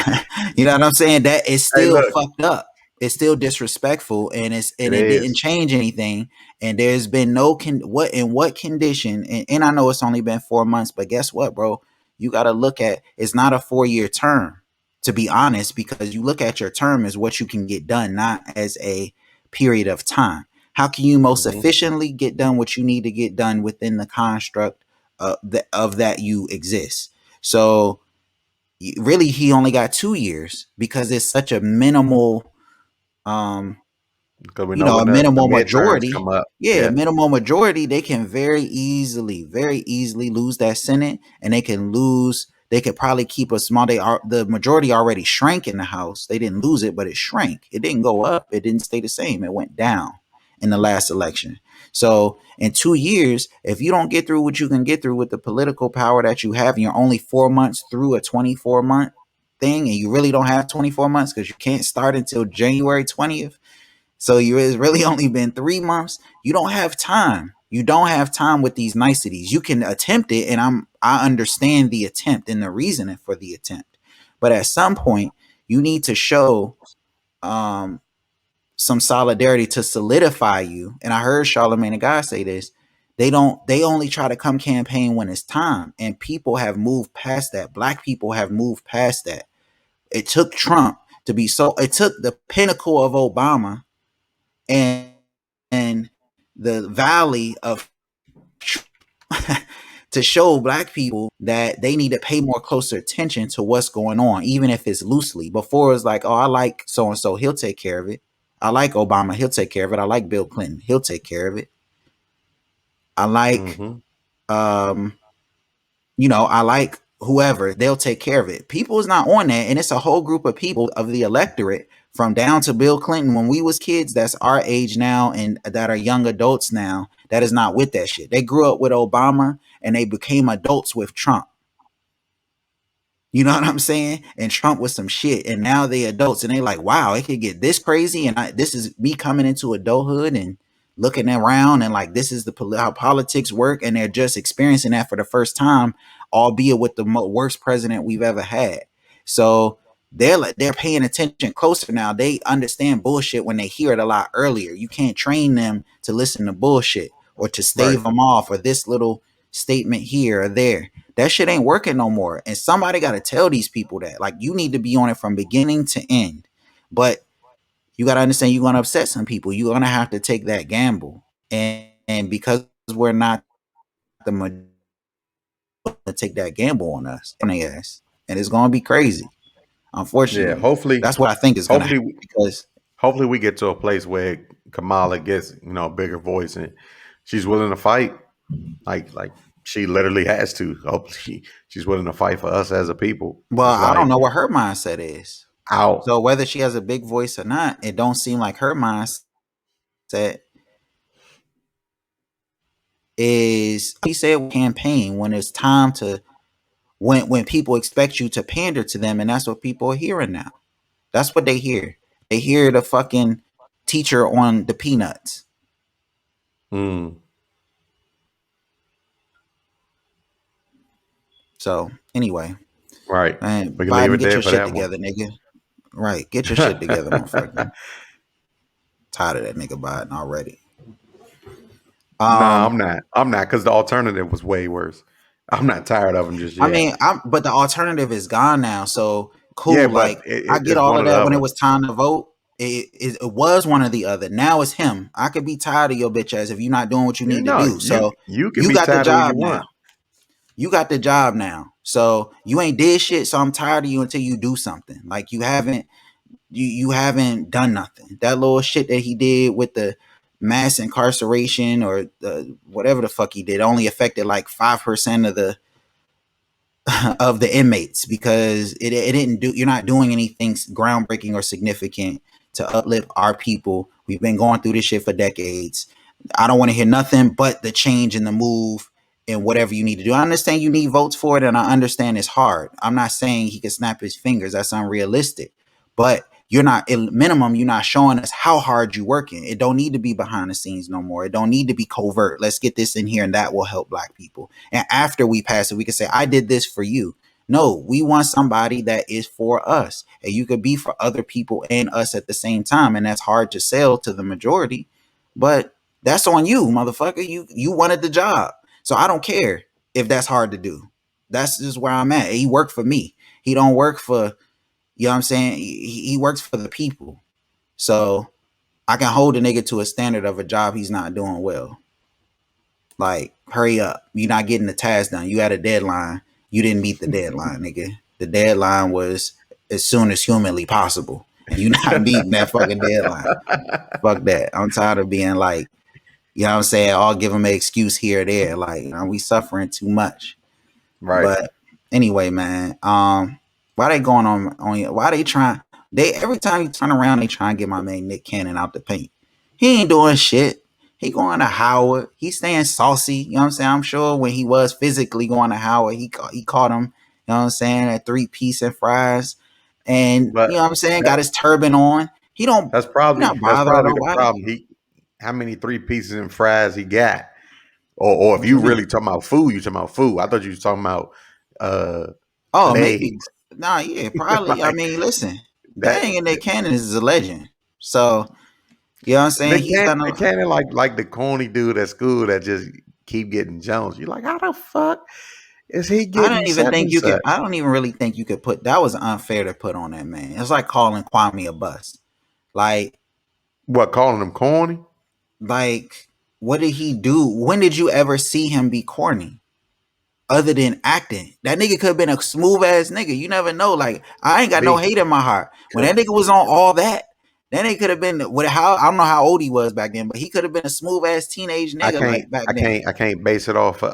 You know what I'm saying? That is hey, still look, fucked up. It's still disrespectful, and it it didn't is. change anything. And there's been no what condition. And I know it's only been 4 months, but guess what, bro? You got to look at it's not a 4 year term, to be honest, because you look at your term as what you can get done, not as a period of time. How can you most Hmm. efficiently get done what you need to get done within the construct of that you exist? So really he only got 2 years because it's such a minimal um Because we know a when the minimal midterms majority. come up. Yeah, Yeah. minimal majority, they can very easily lose that Senate, and they could probably keep a small they are the majority already shrank in the House. They didn't lose it, but it shrank. It didn't go up, it didn't stay the same, it went down in the last election. So in 2 years, if you don't get through what you can get through with the political power that you have, and you're only 4 months through a 24-month thing, and you really don't have 24 months because you can't start until January 20th, so it's really only been 3 months. You don't have time. You don't have time with these niceties. You can attempt it, and I understand the attempt and the reasoning for the attempt. But at some point, you need to show um, some solidarity to solidify you. And I heard Charlamagne the guy say this. They only try to come campaign when it's time. And people have moved past that. Black people have moved past that. It took Trump to be so it took the pinnacle of Obama and the valley of to show black people that they need to pay more closer attention to what's going on, even if it's loosely. Before it's like, oh, I like so and so, he'll take care of it. I like Obama, he'll take care of it. I like Bill Clinton, he'll take care of it. I like Hmm. um I like whoever, they'll take care of it. People is not on that, and it's a whole group of people of the electorate from down to Bill Clinton when we was kids that's our age now and that are young adults now that is not with that shit. They grew up with Obama and they became adults with Trump. You know what I'm saying? And Trump was some shit, and now they adults, and they like, wow, it could get this crazy, and this is me coming into adulthood and looking around, and like this is how politics work, and they're just experiencing that for the first time, albeit with the worst president we've ever had. So they're paying attention closer now. They understand bullshit when they hear it a lot earlier. You can't train them to listen to bullshit or to Right. stave them off or this little statement here or there. That shit ain't working no more. And somebody got to tell these people that. Like, you need to be on it from beginning to end. But you got to understand you're going to upset some people. You're going to have to take that gamble. And because we're not the majority to take that gamble on us, and it's going to be crazy. Yeah. Unfortunately, Hopefully, that's what I think is going to hopefully, happen because hopefully we get to a place where Kamala gets, a bigger voice and she's willing to fight. Like she literally has to. Hopefully she's willing to fight for us as a people. well, It's I don't like know what her mindset is. out. So whether she has a big voice or not, it don't seem like her mindset is he said campaign when it's time to when people expect you to pander to them, and that's what people are hearing now. That's what they hear. They hear the fucking teacher on the peanuts. Mm, So anyway, right. man, We can leave Biden, it get there your for shit that one. together, nigga. Right. Get your shit together, motherfucker. Tired of that nigga Biden already. Nah, Um, I'm not. I'm not because the alternative was way worse. I'm not tired of him just I yet. mean, but the alternative is gone now. So Yeah, cool. but Like I get it's all one of or the that when it other. was time to vote. It was one or the other. Now it's him. I could be tired of your bitch ass if you're not doing what you You need to know, do. So you can you be got the tired of who job you now. want. You got the job now. So you ain't did shit. So I'm tired of you until you do something. Like you haven't done nothing. That little shit that he did with the mass incarceration or whatever the fuck he did only affected like 5% of the inmates because it didn't do. You're not doing anything groundbreaking or significant to uplift our people. We've been going through this shit for decades. I don't want to hear nothing but the change and the move and whatever you need to do. I understand you need votes for it, and I understand it's hard. I'm not saying he can snap his fingers. That's unrealistic. But you're not, at minimum, you're not showing us how hard you're working. It don't need to be behind the scenes no more. It don't need to be covert. Let's get this in here, and that will help Black people. And after we pass it, we can say, I did this for you. No, we want somebody that is for us. And you could be for other people and us at the same time. And that's hard to sell to the majority. But that's on you, motherfucker. You wanted the job. So I don't care if that's hard to do. That's just where I'm at. He worked for me. He don't work for, you know what I'm saying? He works for the people. So I can hold a nigga to a standard of a job he's not doing well. Like, hurry up. You're not getting the task done. You had a deadline. You didn't meet the deadline, nigga. The deadline was as soon as humanly possible. And you're not meeting that fucking deadline. Fuck that. I'm tired of being like, you know what I'm saying? I'll give them an excuse here or there. Like, we suffering too much. Right. But anyway, man, why they going on you? Why they trying? They every time you turn around, they try and get my man Nick Cannon out the paint. He ain't doing shit. He going to Howard. He's staying saucy. You know what I'm saying? I'm sure when he was physically going to Howard, he caught him. You know what I'm saying? At 3-piece and fries, and But you know what I'm saying. that Got his turban on. He don't. He not that's bothering probably the nobody. problem. He how many three pieces and fries he got, or if What you you mean? really talking about food, you talking about food. I thought you was talking about uh Oh, maybe. legs. Nah, yeah, probably. I Like mean, listen, that. Dang and Nick Cannon is a legend. So, you know what I'm saying? He's done Nick a, Cannon like the corny dude at school that just keep getting Jones. You're like, how the fuck is he I don't getting even such think and you could, I such? don't even really think you could put, that was unfair to put on that man. It's like calling Kwame a bust. Like, What, calling him corny? like, what did he do? When did you ever see him be corny? Other than acting. That nigga could have been a smooth ass nigga. You never know. Like, I ain't got no B, hate in my heart. When that cause nigga was on all that, then it could have been what how I don't know how old he was back then, but he could have been a smooth ass teenage nigga like back then. I can't base it That's off of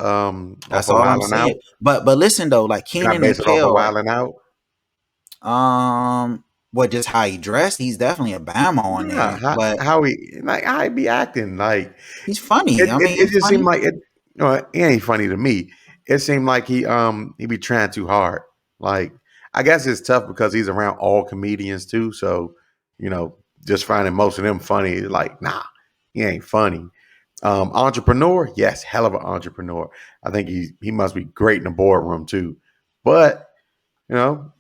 all I'm wilding saying. out. But listen though, like Can I Keenan and base it off of Kale, wilding out? what just how he dressed, he's definitely a Bama on Nah, there. But how he like how he be acting like he's funny. I mean, it he's just seemed funny. like it. You know, it ain't funny to me. It seemed like he be trying too hard. Like I guess it's tough because he's around all comedians too. So you know, just finding most of them funny. Like nah, he ain't funny. Entrepreneur, yes, hell of an entrepreneur. I think he must be great in the boardroom too. But you know,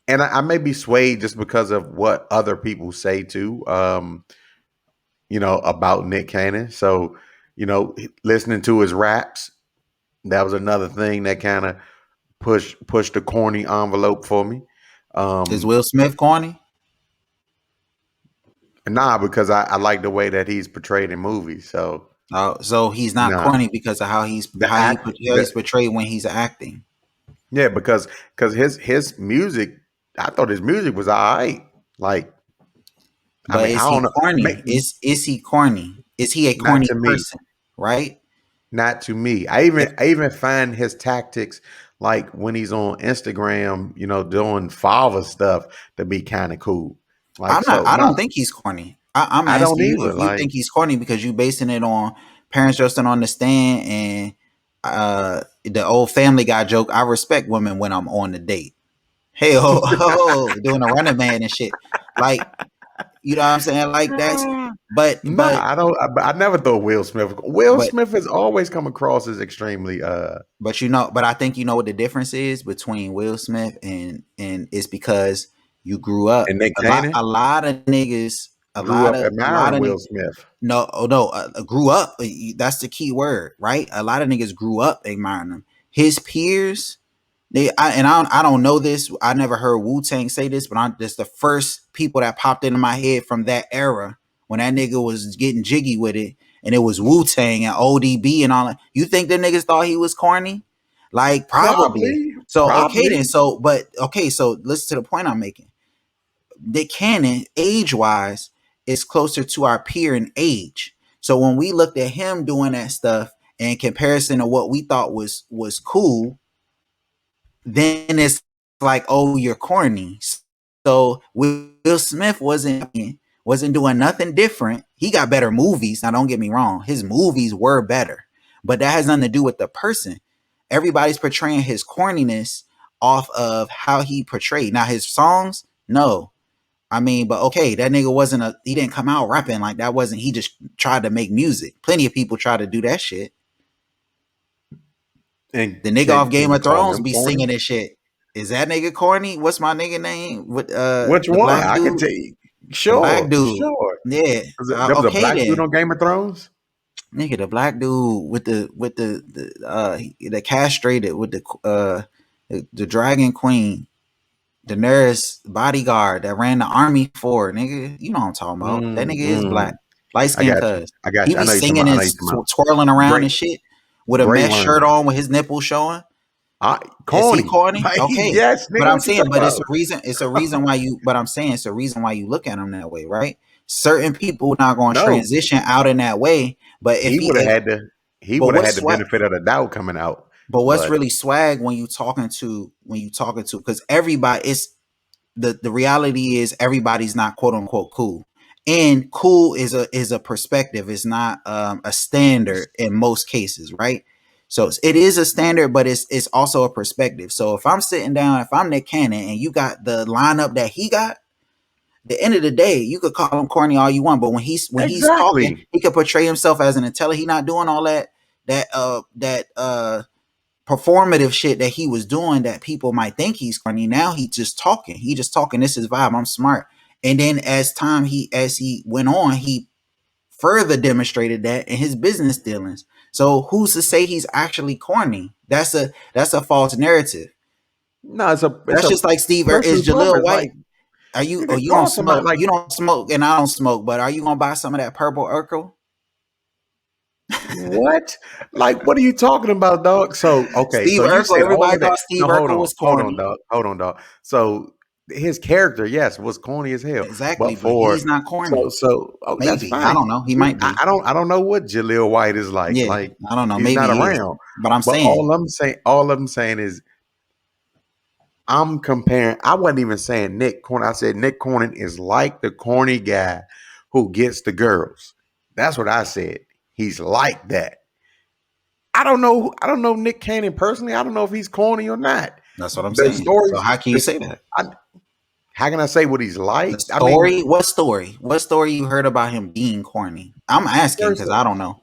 and I may be swayed just because of what other people say too. You know, about Nick Cannon. So, you know, listening to his raps, that was another thing that kind of pushed the corny envelope for me. Is Um, Will Smith corny? nah, because I like the way that he's portrayed in movies. So, So he's not nah, corny because of the act, how he's portrayed when he's acting. yeah, because his music, I thought his music was all right. Like, I But mean, I is he don't know, corny? Is he corny? Is he a not corny to me. person? Right? Not to me. If I even find his tactics like when he's on Instagram, you know, doing father stuff to be kind of cool. Like I'm not. so, I don't no, think he's corny. I'm I don't asking you if either. you Like, think he's corny because you basing it on parents just don't understand and the old Family Guy joke. I respect women when I'm on the date. Hey ho ho, doing a running man and shit. Like you know what I'm saying? Like that's. But nah, but I don't. I never thought Will Smith. Will but Smith has always come across as extremely. but you know. But I think you know what the difference is between Will Smith and it's because You grew up. And Nick A lot. Cannon A lot of niggas. grew up A lot admiring of Will Smith. no, oh no, grew up. That's the key word, right? A lot of niggas grew up admiring him. His peers, I don't know this. I never heard Wu Tang say this, but I'm just the first people that popped into my head from that era when that nigga was getting jiggy with it, and it was Wu Tang and ODB and all that. You think the niggas thought he was corny? Like probably. Probably, So okay then. probably. So but okay. So listen to the point I'm making. Nick Cannon, age wise, is closer to our peer in age. So when we looked at him doing that stuff in comparison to what we thought was cool, then it's like, oh, you're corny. So Will Smith wasn't doing nothing different. He got better movies. Now, don't get me wrong, his movies were better, but that has nothing to do with the person. Everybody's portraying his corniness off of how he portrayed. Now, his songs, no. I mean, but okay, that nigga he didn't come out rapping like that. He just tried to make music. Plenty of people try to do that shit. And The nigga off can Game you of call Thrones him be corny? singing this shit. Is that nigga corny? What's my nigga name? With Which the one? black I can dude? tell you. The black Sure, dude. sure. Yeah. There was a Okay black dude then. on Game of Thrones. Nigga, the black dude with the castrated with the dragon queen, Daenerys bodyguard that ran the army for nigga. You know what I'm talking about. That nigga is black. Mm. Light I skin got you. cuz. I got He you. I be know you talking singing about. I and know you talking about. twirling around Great, and shit with a great mesh shirt line. on with his nipples showing. Is he Corny. corny? Like, Okay. yes, But nigga. I'm What you saying, talking but about? it's a reason why you but I'm saying it's a reason why you look at him that way, right? Certain people not gonna No, transition out in that way. But he would have had the he but would have what's had the swag benefit of the doubt coming out. but what's But really swag when you talking to because everybody is the reality is everybody's not quote unquote cool. And cool is a perspective. It's not a standard in most cases, right? So it is a standard, but it's also a perspective. So if I'm sitting down, if I'm Nick Cannon and you got the lineup that he got, the end of the day, you could call him corny all you want, but when he's talking, exactly. he could portray himself as an intelligent. He not doing all that performative shit that he was doing that people might think he's corny. Now he's just talking. He just talking. This is vibe. I'm smart. And then as he went on, he further demonstrated that in his business dealings. So who's to say he's actually corny? That's a false narrative. No, it's That's a just like Steve personal is Jaleel preference. White. Like Are you you oh could you don't call somebody smoke? like You don't smoke and I don't smoke, but are you gonna buy some of that purple Urkel? what? Like what are you talking about, dog? So okay, Steve so you Urkel, said all everybody of that. thought Steve No, Urkel was corny. hold on, dog. So his character, yes, was corny as hell. Exactly, But but he's for not corny. that's Maybe. I fine. don't know. He might be. I don't know what Jaleel White is like. Yeah, Like I don't know. he's Maybe not he is. around. But I'm But saying, all I'm saying is I'm comparing. I wasn't even saying Nick Corn. I said Nick Cornyn is like the corny guy who gets the girls. That's what I said. He's like that. I don't know. I don't know Nick Cannon personally. I don't know if he's corny or not. that's what I'm The saying. So stories. how can you This. say that? I, how can I say what he's The like? I mean, story? What story? What story you heard about him being corny? I'm asking first because I don't know.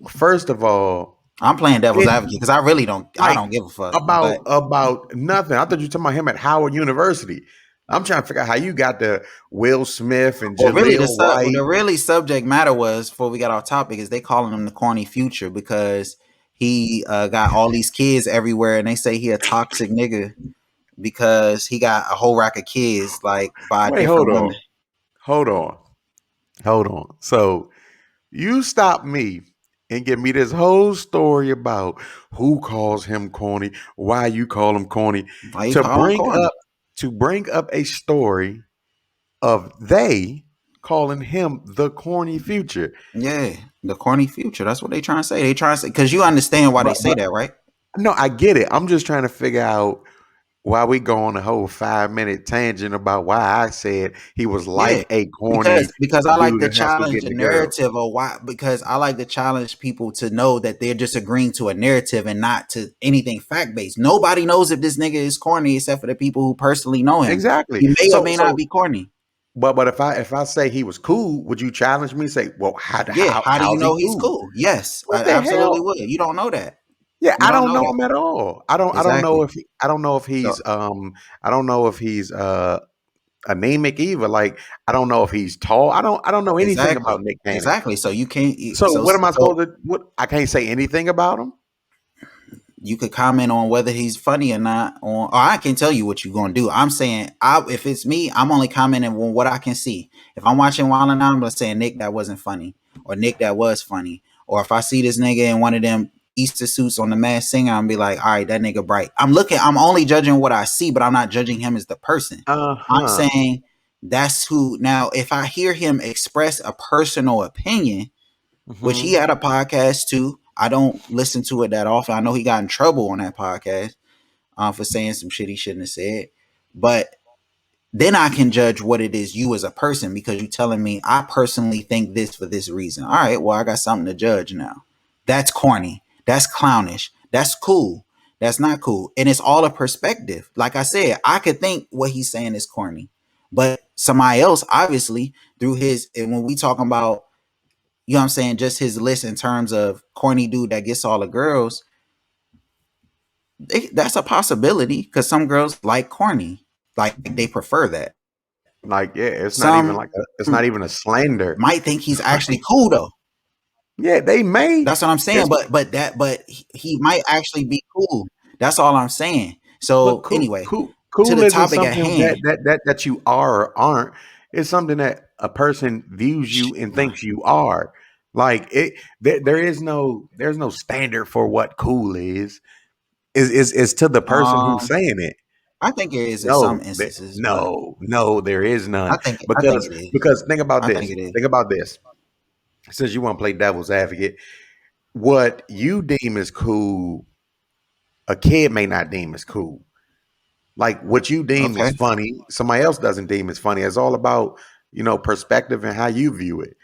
first of all, I'm playing devil's it advocate because I really don't. I like don't give a fuck. But about nothing. I thought you were talking about him at Howard University. I'm trying to figure out how you got the Will Smith and well, really, Jaleel White. the really subject matter was before we got off topic is they calling him the corny future because he got all these kids everywhere and they say he a toxic nigga because he got a whole rack of kids like by Wait, different women. hold on, hold on. So you stop me and give me this whole story about who calls him corny, why you call him corny, Why you to call him bring corny? up a story of they calling him the corny future. Yeah, the corny future. That's what they trying to say. They trying to say because you understand why they say But that, right? no, I get it. I'm just trying to figure out why we go on a whole 5 minute tangent about why I said he was Yeah, like a corny because I like dude to in high school challenge getting the the girls. narrative of why. Because I like to challenge people to know that they're just agreeing to a narrative and not to anything fact based. Nobody knows if this nigga is corny except for the people who personally know him. Exactly. He may or So may not so be corny. but if I say he was cool, would you challenge me? Say, well, Yeah, how do you how's he know he's cool? cool? Yes, I What the absolutely hell? would. You don't know that. Yeah, You I don't don't know know that him at all. I don't know exactly. if I don't know if So he's I don't know if he's anemic either. Like I don't know if he's tall. I don't know anything about Exactly. Nick Cannon. Exactly. So you can't. So So what am I so supposed to? What I can't say anything about him. you could comment on whether he's funny or not. Or I can tell you what you're gonna do. I'm saying, if it's me, I'm only commenting on what I can see. If I'm watching Wild and Out, I'm saying Nick that wasn't funny, or Nick that was funny, or if I see this nigga in one of them Easter suits on The Masked Singer, I'm be like, all right, that nigga bright. I'm looking. I'm only judging what I see, but I'm not judging him as the person. Uh I'm huh. saying that's who. Now, if I hear him express a personal opinion, which he Hmm. had a podcast too. I don't listen to it that often. I know he got in trouble on that podcast for saying some shit he shouldn't have said. But then I can judge what it is you as a person because you're telling me I personally think this for this reason. All right, well, I got something to judge now. That's corny. That's clownish. That's cool. That's not cool. And it's all a perspective. Like I said, I could think what he's saying is corny. But somebody else, obviously, through his, and when we talking about, you know what I'm saying, just his list in terms of corny dude that gets all the girls, that's a possibility because some girls like corny, like they prefer that. Like yeah, it's not even Some like it's not even a slander. might think he's actually cool though. Yeah, they may. That's what I'm saying. It's But he might actually be cool. That's all I'm saying. but So cool, anyway, cool, to cool the isn't topic at something hand. that you are or aren't. It's something that a person views you and thinks you are. Like it, there's no standard for what cool is. Is to the person who's Um, saying it. I think it is in some No, instances, but no, there is none. I think it is. Because think about I think this. it is. Think about this. Since you want to play devil's advocate, what you deem as cool, a kid may not deem as cool. Like what you deem is Okay. funny, somebody else doesn't deem as funny. It's all about perspective and how you view it.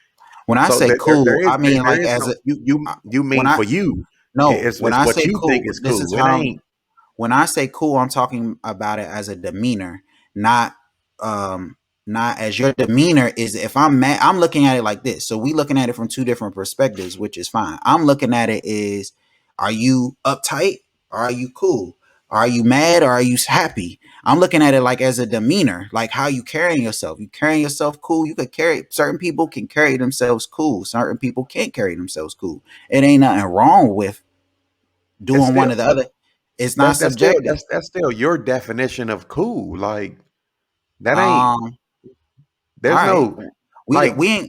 When I So say cool, I mean there like is as no a you when mean I for you. no, when It's I what say you think cool, is this is cool. It how ain't when I say cool, I'm talking about it as a demeanor, not um not as your demeanor is. If I'm mad, I'm looking at it like this. So we looking at it from two different perspectives, which is fine. I'm looking at it is, are you uptight or are you cool? Are you mad or are you happy? I'm looking at it like as a demeanor, like how you carrying yourself. You carrying yourself cool. You could carry, certain people can carry themselves cool. Certain people can't carry themselves cool. It ain't nothing wrong with it's doing still one or the other. It's not subjective. that's still your definition of cool. Like that ain't Um, all there's right. no like We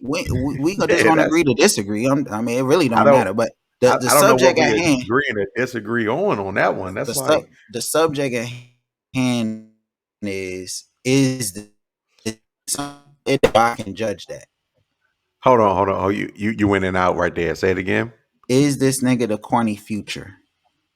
just yeah, gonna that's agree to disagree. I mean, it really I don't don't matter. But the I don't know what subject we at hand, agree and disagree on that one. That's like the subject at hand is this if I can judge that. hold on. Oh, you went in and out right there. Say it again. Is this nigga the corny future?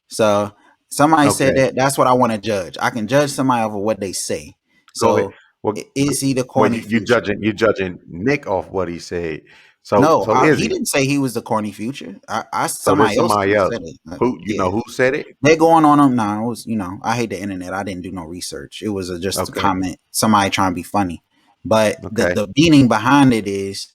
So somebody said Okay, that. That's what I want to judge. I can judge somebody over what they say. go ahead. So Well, is he the well, corny you future? judging Nick off what he said. No, So is he he? didn't say he was the corny future. I So there's somebody else somebody else said it. who Yeah, who said it. they're going on them now. It was, I hate the internet. I didn't do no research. It was just a Okay, comment. Somebody trying to be funny, but okay, the meaning behind it is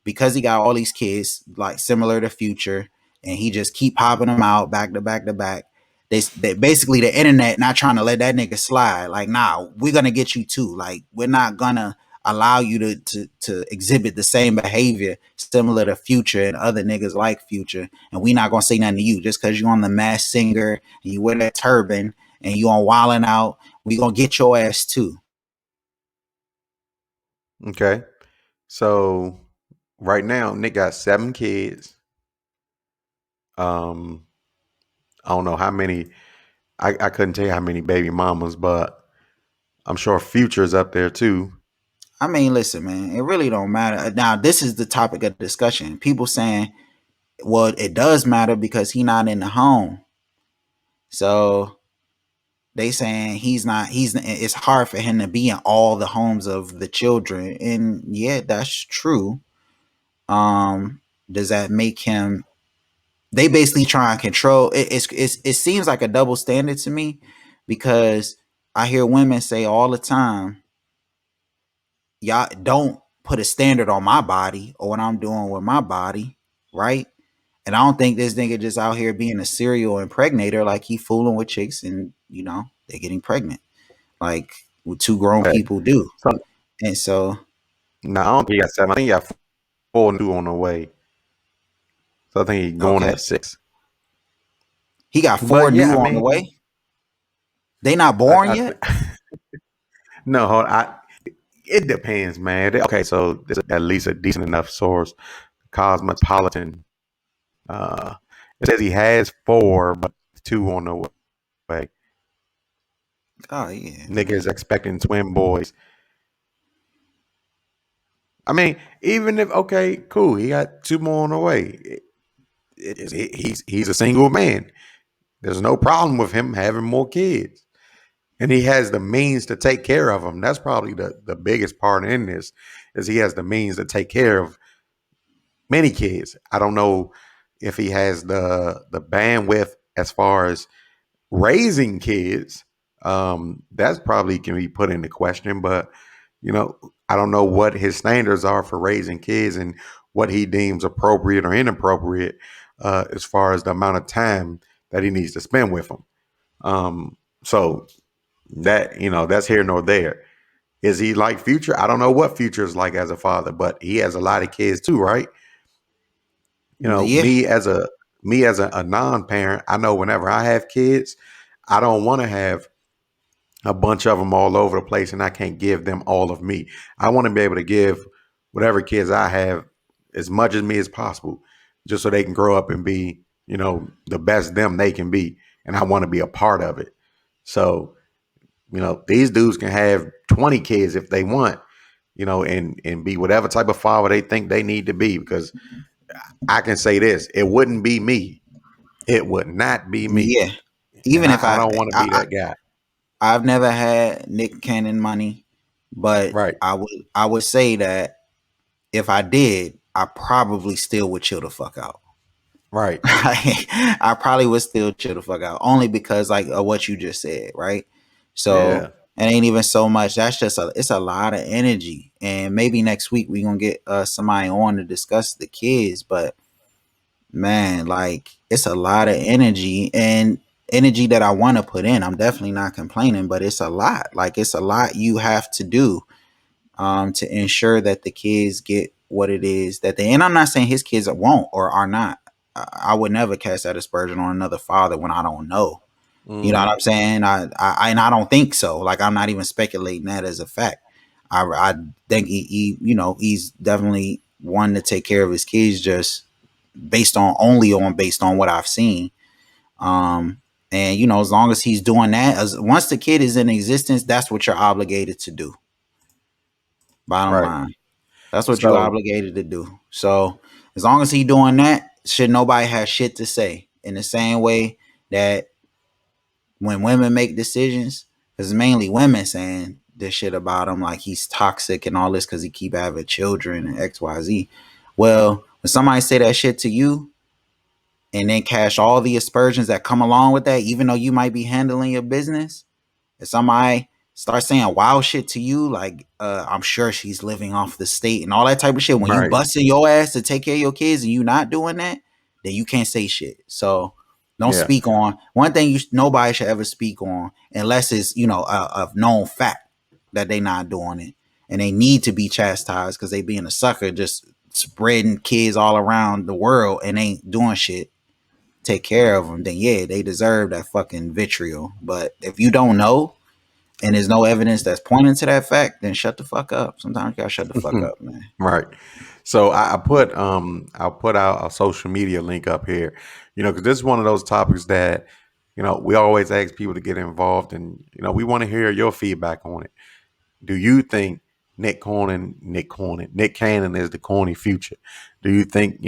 because he got all these kids like similar to Future, and he just keep popping them out back to back to back. They basically the internet not trying to let that nigga slide. Like, nah, we're gonna get you too. Like, we're not gonna allow you to exhibit the same behavior similar to Future and other niggas like Future, and we not gonna say nothing to you just because you on the Masked Singer and you wear that turban and you on Wildin' Out. We gonna get your ass too. okay. So right now, Nick got 7 kids. Um, I don't know how many. I couldn't tell you how many baby mamas, but I'm sure Future's up there too. I mean, listen, man, it really don't matter. Now, this is the topic of discussion. People saying, well, it does matter because he not in the home. So they saying it's hard for him to be in all the homes of the children. And yeah, that's true. Um, does that make him, they basically try and control it? It seems like a double standard to me because I hear women say all the time, y'all don't put a standard on my body or what I'm doing with my body, right? And I don't think this nigga just out here being a serial impregnator, like he fooling with chicks and they're getting pregnant, like what two grown Okay. people do. And so, No, I don't think he got 7. I think he got 4 new on the way. So I think he's going okay, at 6. he got four But yeah, new I on the mean, way. They not born I yet. no, it depends, man. Okay, so this is at least a decent enough source. Cosmopolitan. Uh, it says he has 4, but 2 on the way. Oh yeah, Nigga is man. expecting twin boys. I mean, even if okay, cool, he got 2 more on the way. He's a single man. There's no problem with him having more kids, and he has the means to take care of them. That's probably the biggest part in this is he has the means to take care of many kids. I don't know if he has the bandwidth as far as raising kids. That's probably can be put into question, but you know, I don't know what his standards are for raising kids and what he deems appropriate or inappropriate as far as the amount of time that he needs to spend with them. So that that's here nor there. Is he like Future? I don't know what Future is like as a father, but he has a lot of kids too, right? You know, Yeah, me as a non-parent, I know whenever I have kids, I don't want to have a bunch of them all over the place and I can't give them all of me. I want to be able to give whatever kids I have as much as me as possible, just so they can grow up and be, the best them they can be. And I want to be a part of it. So, these dudes can have 20 kids if they want, and be whatever type of father they think they need to be. Because I can say this, it wouldn't be me. It would not be me. yeah. And Even if I don't want to be that guy. I've never had Nick Cannon money, but Right. I would say that if I did, I probably still would chill the fuck out. Right. I probably would still chill the fuck out, only because like of what you just said, right? So Yeah. it ain't even so much. That's just it's a lot of energy, and maybe next week we gonna get somebody on to discuss the kids. But man, like it's a lot of energy and energy that I want to put in. I'm definitely not complaining, but it's a lot. Like it's a lot you have to do to ensure that the kids get what it is that they. And I'm not saying his kids won't or are not. I would never cast that aspersion on another father when I don't know. You know what Hmm. I'm saying? And I don't think so. Like I'm not even speculating that as a fact. I think he's definitely one to take care of his kids just based on what I've seen. Um, and as long as he's doing that, as once the kid is in existence, that's what you're obligated to do. Bottom Right. line. That's what you So obligated to do. So as long as he doing that, should nobody have shit to say. In the same way that when women make decisions, because mainly women saying this shit about him, like he's toxic and all this because he keep having children and XYZ. Well, when somebody say that shit to you and then cash all the aspersions that come along with that, even though you might be handling your business, if somebody start saying wild shit to you, like I'm sure she's living off the state and all that type of shit, when you right. busting your ass to take care of your kids and you not doing that, then you can't say shit. So don't Yeah. speak on one thing. Nobody should ever speak on unless it's a known fact that they not doing it and they need to be chastised because they being a sucker, just spreading kids all around the world and ain't doing shit. Take care of them, then yeah, they deserve that fucking vitriol. But if you don't know and there's no evidence that's pointing to that fact, then shut the fuck up. Sometimes you gotta shut the fuck up, man. Right. So I'll put out a social media link up here, because this is one of those topics that, we always ask people to get involved and, we want to hear your feedback on it. Do you think Nick Cannon is the corny future? Do you think,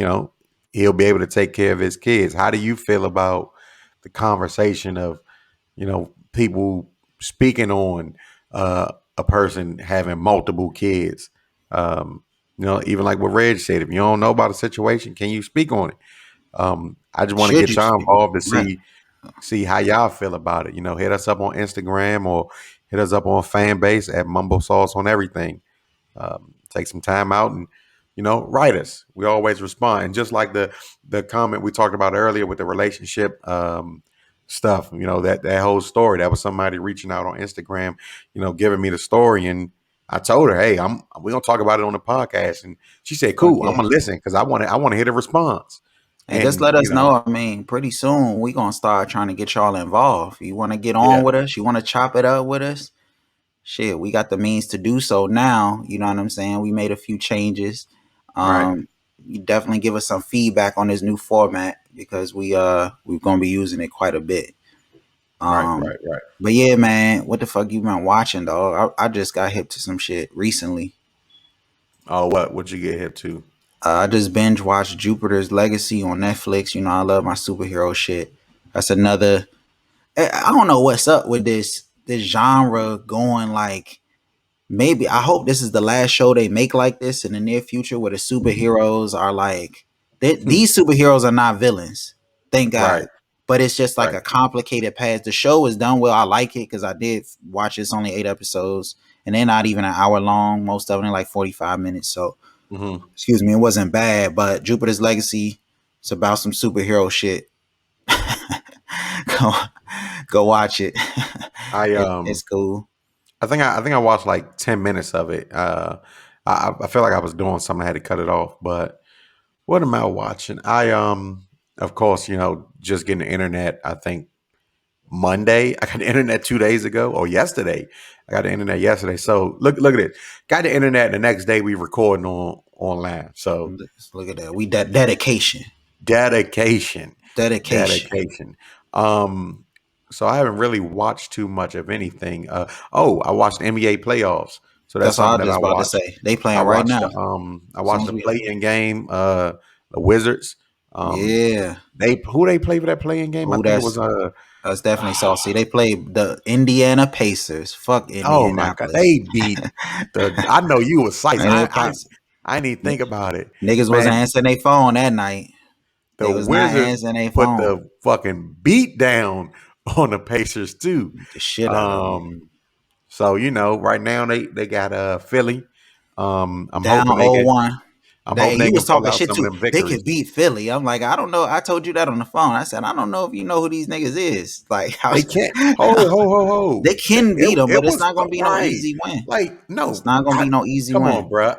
he'll be able to take care of his kids? How do you feel about the conversation of, people speaking on a person having multiple kids? Even like what Reg said, if you don't know about a situation, can you speak on it? I just want to Should get you y'all speak? involved to Right. see how y'all feel about it. Hit us up on Instagram or hit us up on fan base at Mumble Sauce on everything. Take some time out and write us. We always respond. And just like the comment we talked about earlier with the relationship stuff, that whole story, that was somebody reaching out on Instagram, giving me the story, and I told her, hey, we're gonna talk about it on the podcast, and she said, Fuck cool, I'm yeah. gonna listen because I want to hear the response. And just And let us know. I mean, pretty soon we gonna start trying to get y'all involved. You want to get on yeah, with us? You want to chop it up with us? Shit, we got the means to do so now. You know what I'm saying? We made a few changes. right, You definitely give us some feedback on this new format because we're gonna be using it quite a bit. right, Um, right, right. but yeah, man, what the fuck you been watching, dog? I just got hip to some shit recently. Oh, what you get hip to? I just binge watched Jupiter's Legacy on Netflix. You know, I love my superhero shit. That's another. I don't know what's up with this genre going like. Maybe I hope this is the last show they make like this in the near future, where the superheroes are like these superheroes are not villains, thank God. Right, But it's just like right. a complicated path. The show is done well. I like it because I did watch it. It's only 8 episodes, and they're not even an hour long. Most of them are like 45 minutes. So Hmm. excuse me, it wasn't bad. But Jupiter's Legacy, it's about some superhero shit. go go watch it. I It's cool. I think I watched like 10 minutes of it. I feel like I was doing something. I had to cut it off. But what am I watching? Of course, just getting the internet. I think Monday. I got the internet 2 days ago or yesterday. I got the internet yesterday. So look at it. Got the internet the next day. We recording online. So Look at that. We dedication. dedication, Dedication. dedication. Um, so I haven't really watched too much of anything. Oh, I watched the NBA playoffs. So that's That's all I something was that I just about to watched. say. They I playing right watched now. the As I soon watched as the we play-in game. The Wizards. Yeah. They play for that play-in game. I Oh, think it was that's definitely saucy. They played the Indiana Pacers. Fuck oh my god, Indianapolis. they beat the. I know you was psyched. And it pops. I didn't even think about it, Niggas wasn't man. answering their phone that night. The They was not Wizards answering their put phone. the fucking beat down on the Pacers too. Beat the shit out of them. Um, so right now they got Philly. I'm Down hoping they get. 0-1. I'm Hey, hoping they you can was pull talking out shit some of too. them They victories. could beat Philly. I'm like, I don't know. I told you that on the phone. I said, I don't know if you know who these niggas is. Like, how They can't. Ho ho ho ho. they can beat them, It but it's was not gonna be no right. easy win. Like It's no, not gonna be no easy come win. on, bro.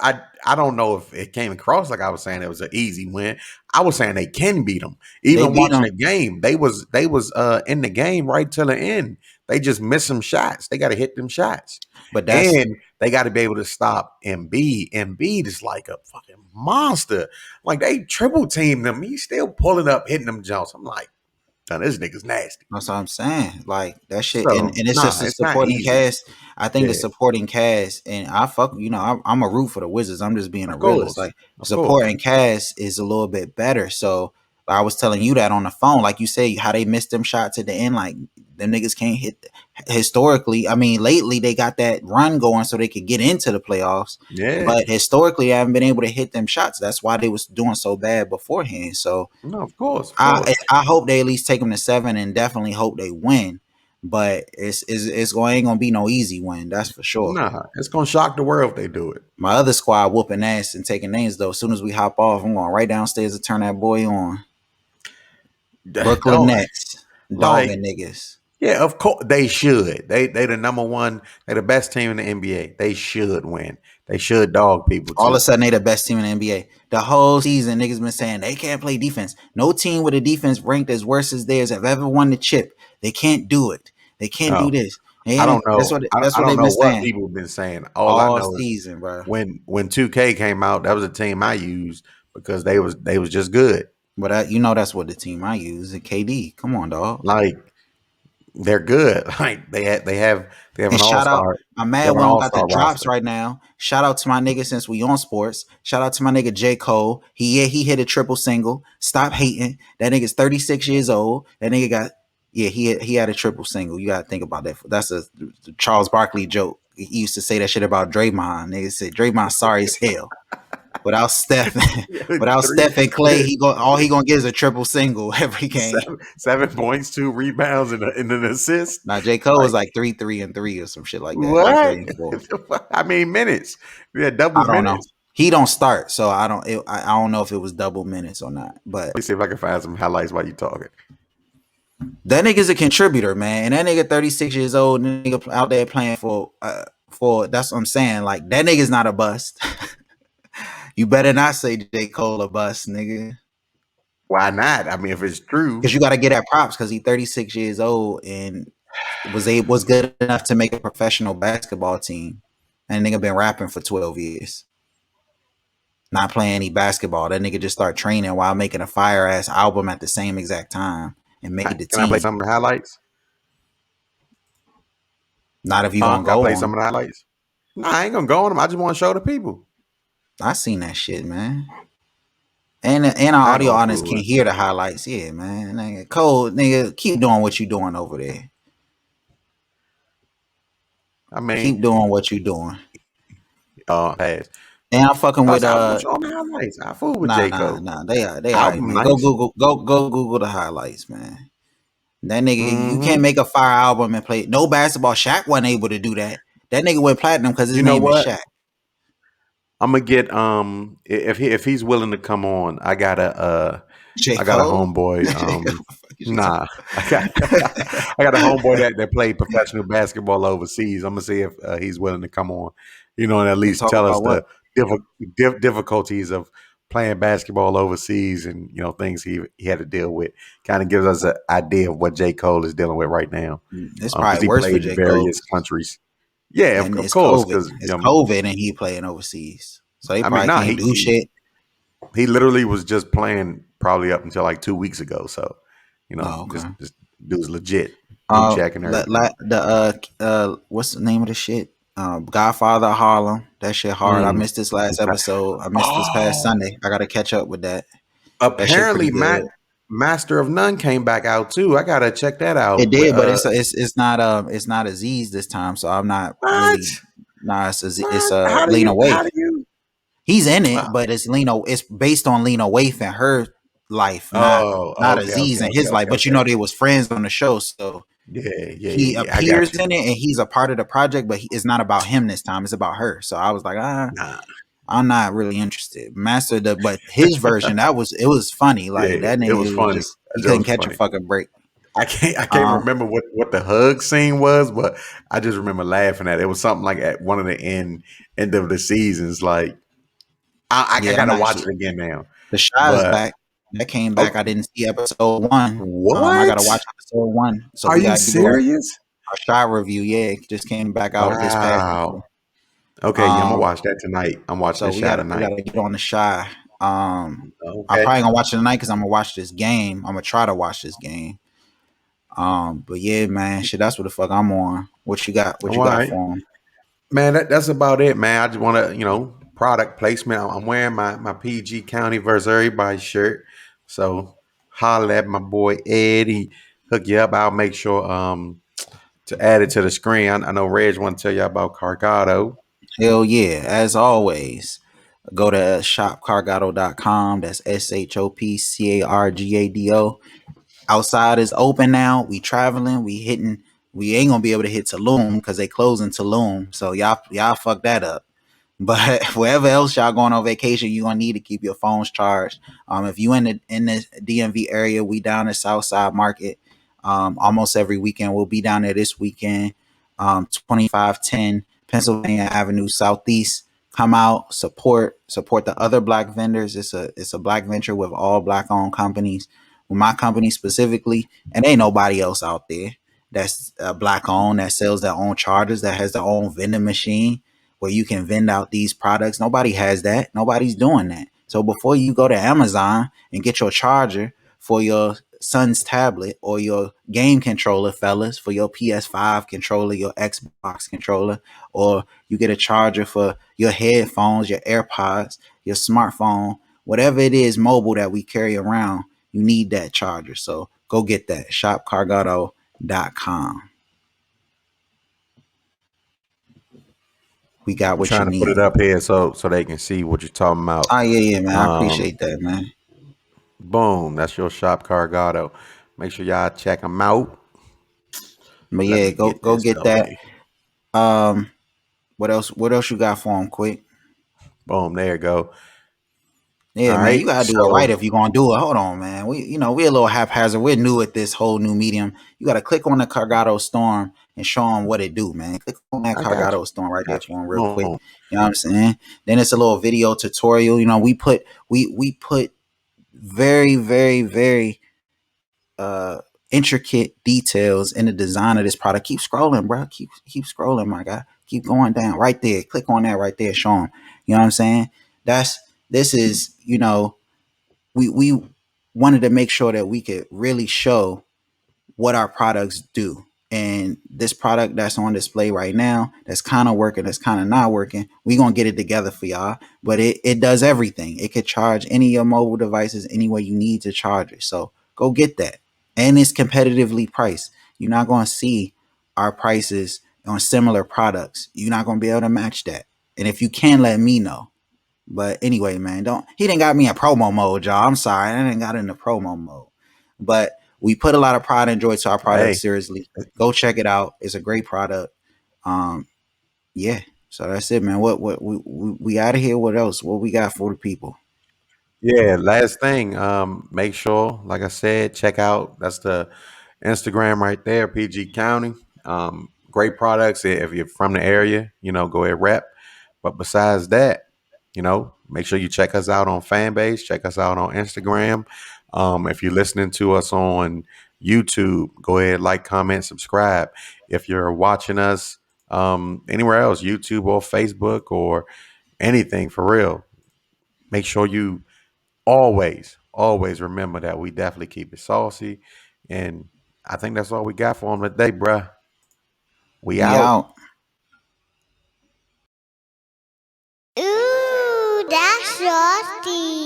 I don't know if it came across like I was saying it was an easy win. I was saying they can beat them. They Even beat watching them, the game, they was in the game right till the end. They just missed some shots. They got to hit them shots, but that's and they got to be able to stop Embiid. Embiid is like a fucking monster. Like they triple team them. He's still pulling up, hitting them jumps. I'm like, "Now, this nigga's nasty." that's what I'm saying. Like that shit, So and it's nah, just a it's not supporting easy. cast. I think the Yeah, supporting cast, and I fuck, I'm a root for the Wizards. I'm just being a of realist. course, Like the of course. supporting cast is a little bit better. So I was telling you that on the phone, like you say, how they missed them shots at the end. Like them niggas can't hit. Historically, I mean, lately they got that run going so they could get into the playoffs. Yeah, But historically, they haven't been able to hit them shots. That's why they was doing so bad beforehand. So no, of course, of I course. I hope they at least take them to 7, and definitely hope they win. But it's going ain't gonna be no easy win. That's for sure. Nah, it's gonna shock the world if they do it. My other squad whooping ass and taking names though. As soon as we hop off, I'm going right downstairs to turn that boy on. Brooklyn Oh, Nets, like dogging niggas. yeah, of course they should. They the number one. They the best team in the NBA. They should win. They should dog people All of a too. sudden, they the best team in the NBA. The whole season, niggas been saying they can't play defense. No team with a defense ranked as worse as theirs have ever won the chip. They can't do it. They can't do Oh, this. I And don't know. that's I what don't they've know been what saying people have been saying. All I all know is season, bro. when 2K came out, that was a team I used because they was just good. But that's what the team I use. And KD, come on, dog. Like they're good. Like they have And an all shout out, star. I'm They mad have we an don't all got the star drops roster. right now. Shout out to my nigga since we on sports. Shout out to my nigga J. Cole. He hit a triple single. Stop hating. That nigga's 36 years old. That nigga got he had a triple single. You gotta think about that. That's a Charles Barkley joke. He used to say that shit about Draymond. Nigga said Draymond sorry as hell. Without Steph, without Three, Steph and Clay, he gonna get is a triple single every game. 7 points, 2 rebounds, and an assist. Now J. Cole was Like like 3-3-3 or some shit like that. Three, what? three, and four. I mean, minutes. We had I double don't know. minutes. He don't start, so I don't know if it was double minutes or not. But Let me see if I can find some highlights while you talking. that nigga's a contributor, man. And that nigga 36 years old, nigga out there playing for that's what I'm saying. Like that nigga's not a bust. You better not say J. Cole a bust, nigga. Why not? I mean, if it's true, Because you got to get that props because he's 36 years old and was good enough to make a professional basketball team. And nigga been rapping for 12 years. Not playing any basketball. That nigga just start training while making a fire ass album at the same exact time and made the can I play team. some of the highlights? Not if you Huh? gonna Can I go play on some them. of the highlights? Nah, I ain't gonna go on them. I just want to show the people. I seen that shit, man. And our I ain't audio gonna audience fool can with. hear the highlights. Yeah, man. Nigga, Cole, nigga, keep doing what you doing over there. I mean, Keep doing what you doing. pass. And I'm fucking with I was gonna show them the highlights. I fool with J Cole. nah. They all right, Album man. Go nice. Google Google the highlights, man. That nigga, you Mm-hmm. can't make a fire album and play no basketball. Shaq wasn't able to do that. That nigga went platinum because his You know name is what? Shaq. I'm gonna get if he's willing to come on, J. I got a Cole? homeboy. Fuck is you Nah, talking I got I got a homeboy that played professional basketball overseas. I'm gonna see if he's willing to come on, and at and least talk tell us about what? the difficulties of playing basketball overseas and things he had to deal with. Kind of gives us an idea of what J. Cole is dealing with right now, It's because probably he worse for played in J. Cole. various countries. Yeah, And of it's course, COVID. because It's COVID and he playing overseas. So he I mean, probably nah, can't do shit. he literally was just playing probably up until like 2 weeks ago. So, Oh, this okay. this dude's legit, blue check and everything. What's the name of the shit? Godfather of Harlem. That shit hard. I Mm. missed this last episode. I missed this past Oh, Sunday. I gotta catch up with that. That shit apparently, pretty good. Master of None came back out too. I gotta check that It out. With did, but it's not Aziz this time, so I'm not what? really. Nah, it's What? How do Lena you? How do Waithe. you? He's in it, Oh, but it's Lena. It's based on Lena Waithe and her life, not okay, Aziz okay, and okay, his life. okay, But okay. they was friends on the show, so he Yeah. I got appears you. in it and he's a part of the project, but it's not about him this time. It's about her. So I was like, Nah, I'm not really interested. But his version it was funny. Like yeah, that it was nigga was funny. just he That couldn't was catch a funny. fucking break. I can't Um, remember what the hug scene was, but I just remember laughing at it. It was something like at one of the end of the seasons. Like I yeah, I'm gotta not watch sure. it again now. The Shy is But back. That came back. oh, I didn't see episode one. I what? gotta watch episode one. So Are we you gotta do our serious? Shy review. Yeah, it just came back out this past Wow. weekend. Okay, yeah, I'm gonna Um, watch that tonight. I'm watching so the shot we tonight. gotta get on the Shy. I'm Okay. probably gonna watch it tonight because I'm gonna watch this game. I'm gonna try to watch this game. But yeah, man, shit, that's what the fuck I'm on. What you got? What All you got right. for him? Man, that's about it, man. I just want to, product placement. I'm wearing my PG County versus everybody shirt. So holla at my boy Ed. He hook you up. I'll make sure to add it to the screen. I know Reg want to tell you about Cargado. Hell yeah, as always. Go to shopcargado.com. That's shopcargado. Outside is open now. We traveling. We ain't gonna be able to hit Tulum because they closing Tulum. So y'all fuck that up. But wherever else y'all going on vacation, you gonna need to keep your phones charged. If you in the DMV area, we down at Southside Market. Almost every weekend we'll be down there this weekend. 2510 Pennsylvania Avenue Southeast. Come out, support the other black vendors. It's a black venture with all black owned companies. With my company specifically, and ain't nobody else out there that's black owned that sells their own chargers that has their own vending machine where you can vend out these products. Nobody has that. Nobody's doing that. So before you go to Amazon and get your charger for your son's tablet or your game controller, fellas, for your PS5 controller, your Xbox controller, or you get a charger for your headphones, your AirPods, your smartphone, whatever it is mobile that we carry around, you need that charger. So go get that. Shopcargado.com. We got I'm what you trying to put it need. up here so they can see what you're talking about. Oh yeah, man. I Um, appreciate that, man. boom, that's your shop Cargado. Make sure y'all check them out. But Let yeah, me get go this get going. that. Um, what else? What else you got for him? Quick. Boom, there you go. Yeah, All man, you right. gotta do it right So if you're gonna do it. Hold on, man. We a little haphazard. We're new at this whole new medium. You gotta click on the Cargado Storm and show them what it do, man. Click on that I got Cargado you. Storm right there Got you. for them real quick. Boom. You know what I'm saying? Then it's a little video tutorial. You know, we put very, very, very uh intricate details in the design of this product. Keep scrolling, bro. Keep scrolling, my guy. Keep going down right there. Click on that right there. Show them. You know what I'm saying? That's this is we wanted to make sure that we could really show what our products do. And this product that's on display right now, that's kind of working, that's kind of not working, we gonna get it together for y'all. But it does everything. It could charge any of your mobile devices any way you need to charge it. So go get that. And it's competitively priced. You're not gonna see our prices on similar products. You're not gonna be able to match that. And if you can, let me know. But anyway, man, don't he didn't got me in promo mode, y'all. I'm sorry, I didn't got in the promo mode. But we put a lot of pride and joy to our product. Hey, Seriously, go check it out. It's a great product. Um, yeah. So that's it, man. What we out of here? What else? What we got for the people? yeah, last thing. Make sure, like I said, check out that's the Instagram right there, PG County. Great products. If you're from the area, go ahead rep. But besides that, make sure you check us out on Fanbase. Check us out on Instagram. If you're listening to us on YouTube, go ahead, like, comment, subscribe. If you're watching us anywhere else, YouTube or Facebook or anything for real, make sure you always remember that we definitely keep it saucy. And I think that's all we got for them today, bruh. We We out. out. Ooh, that's saucy.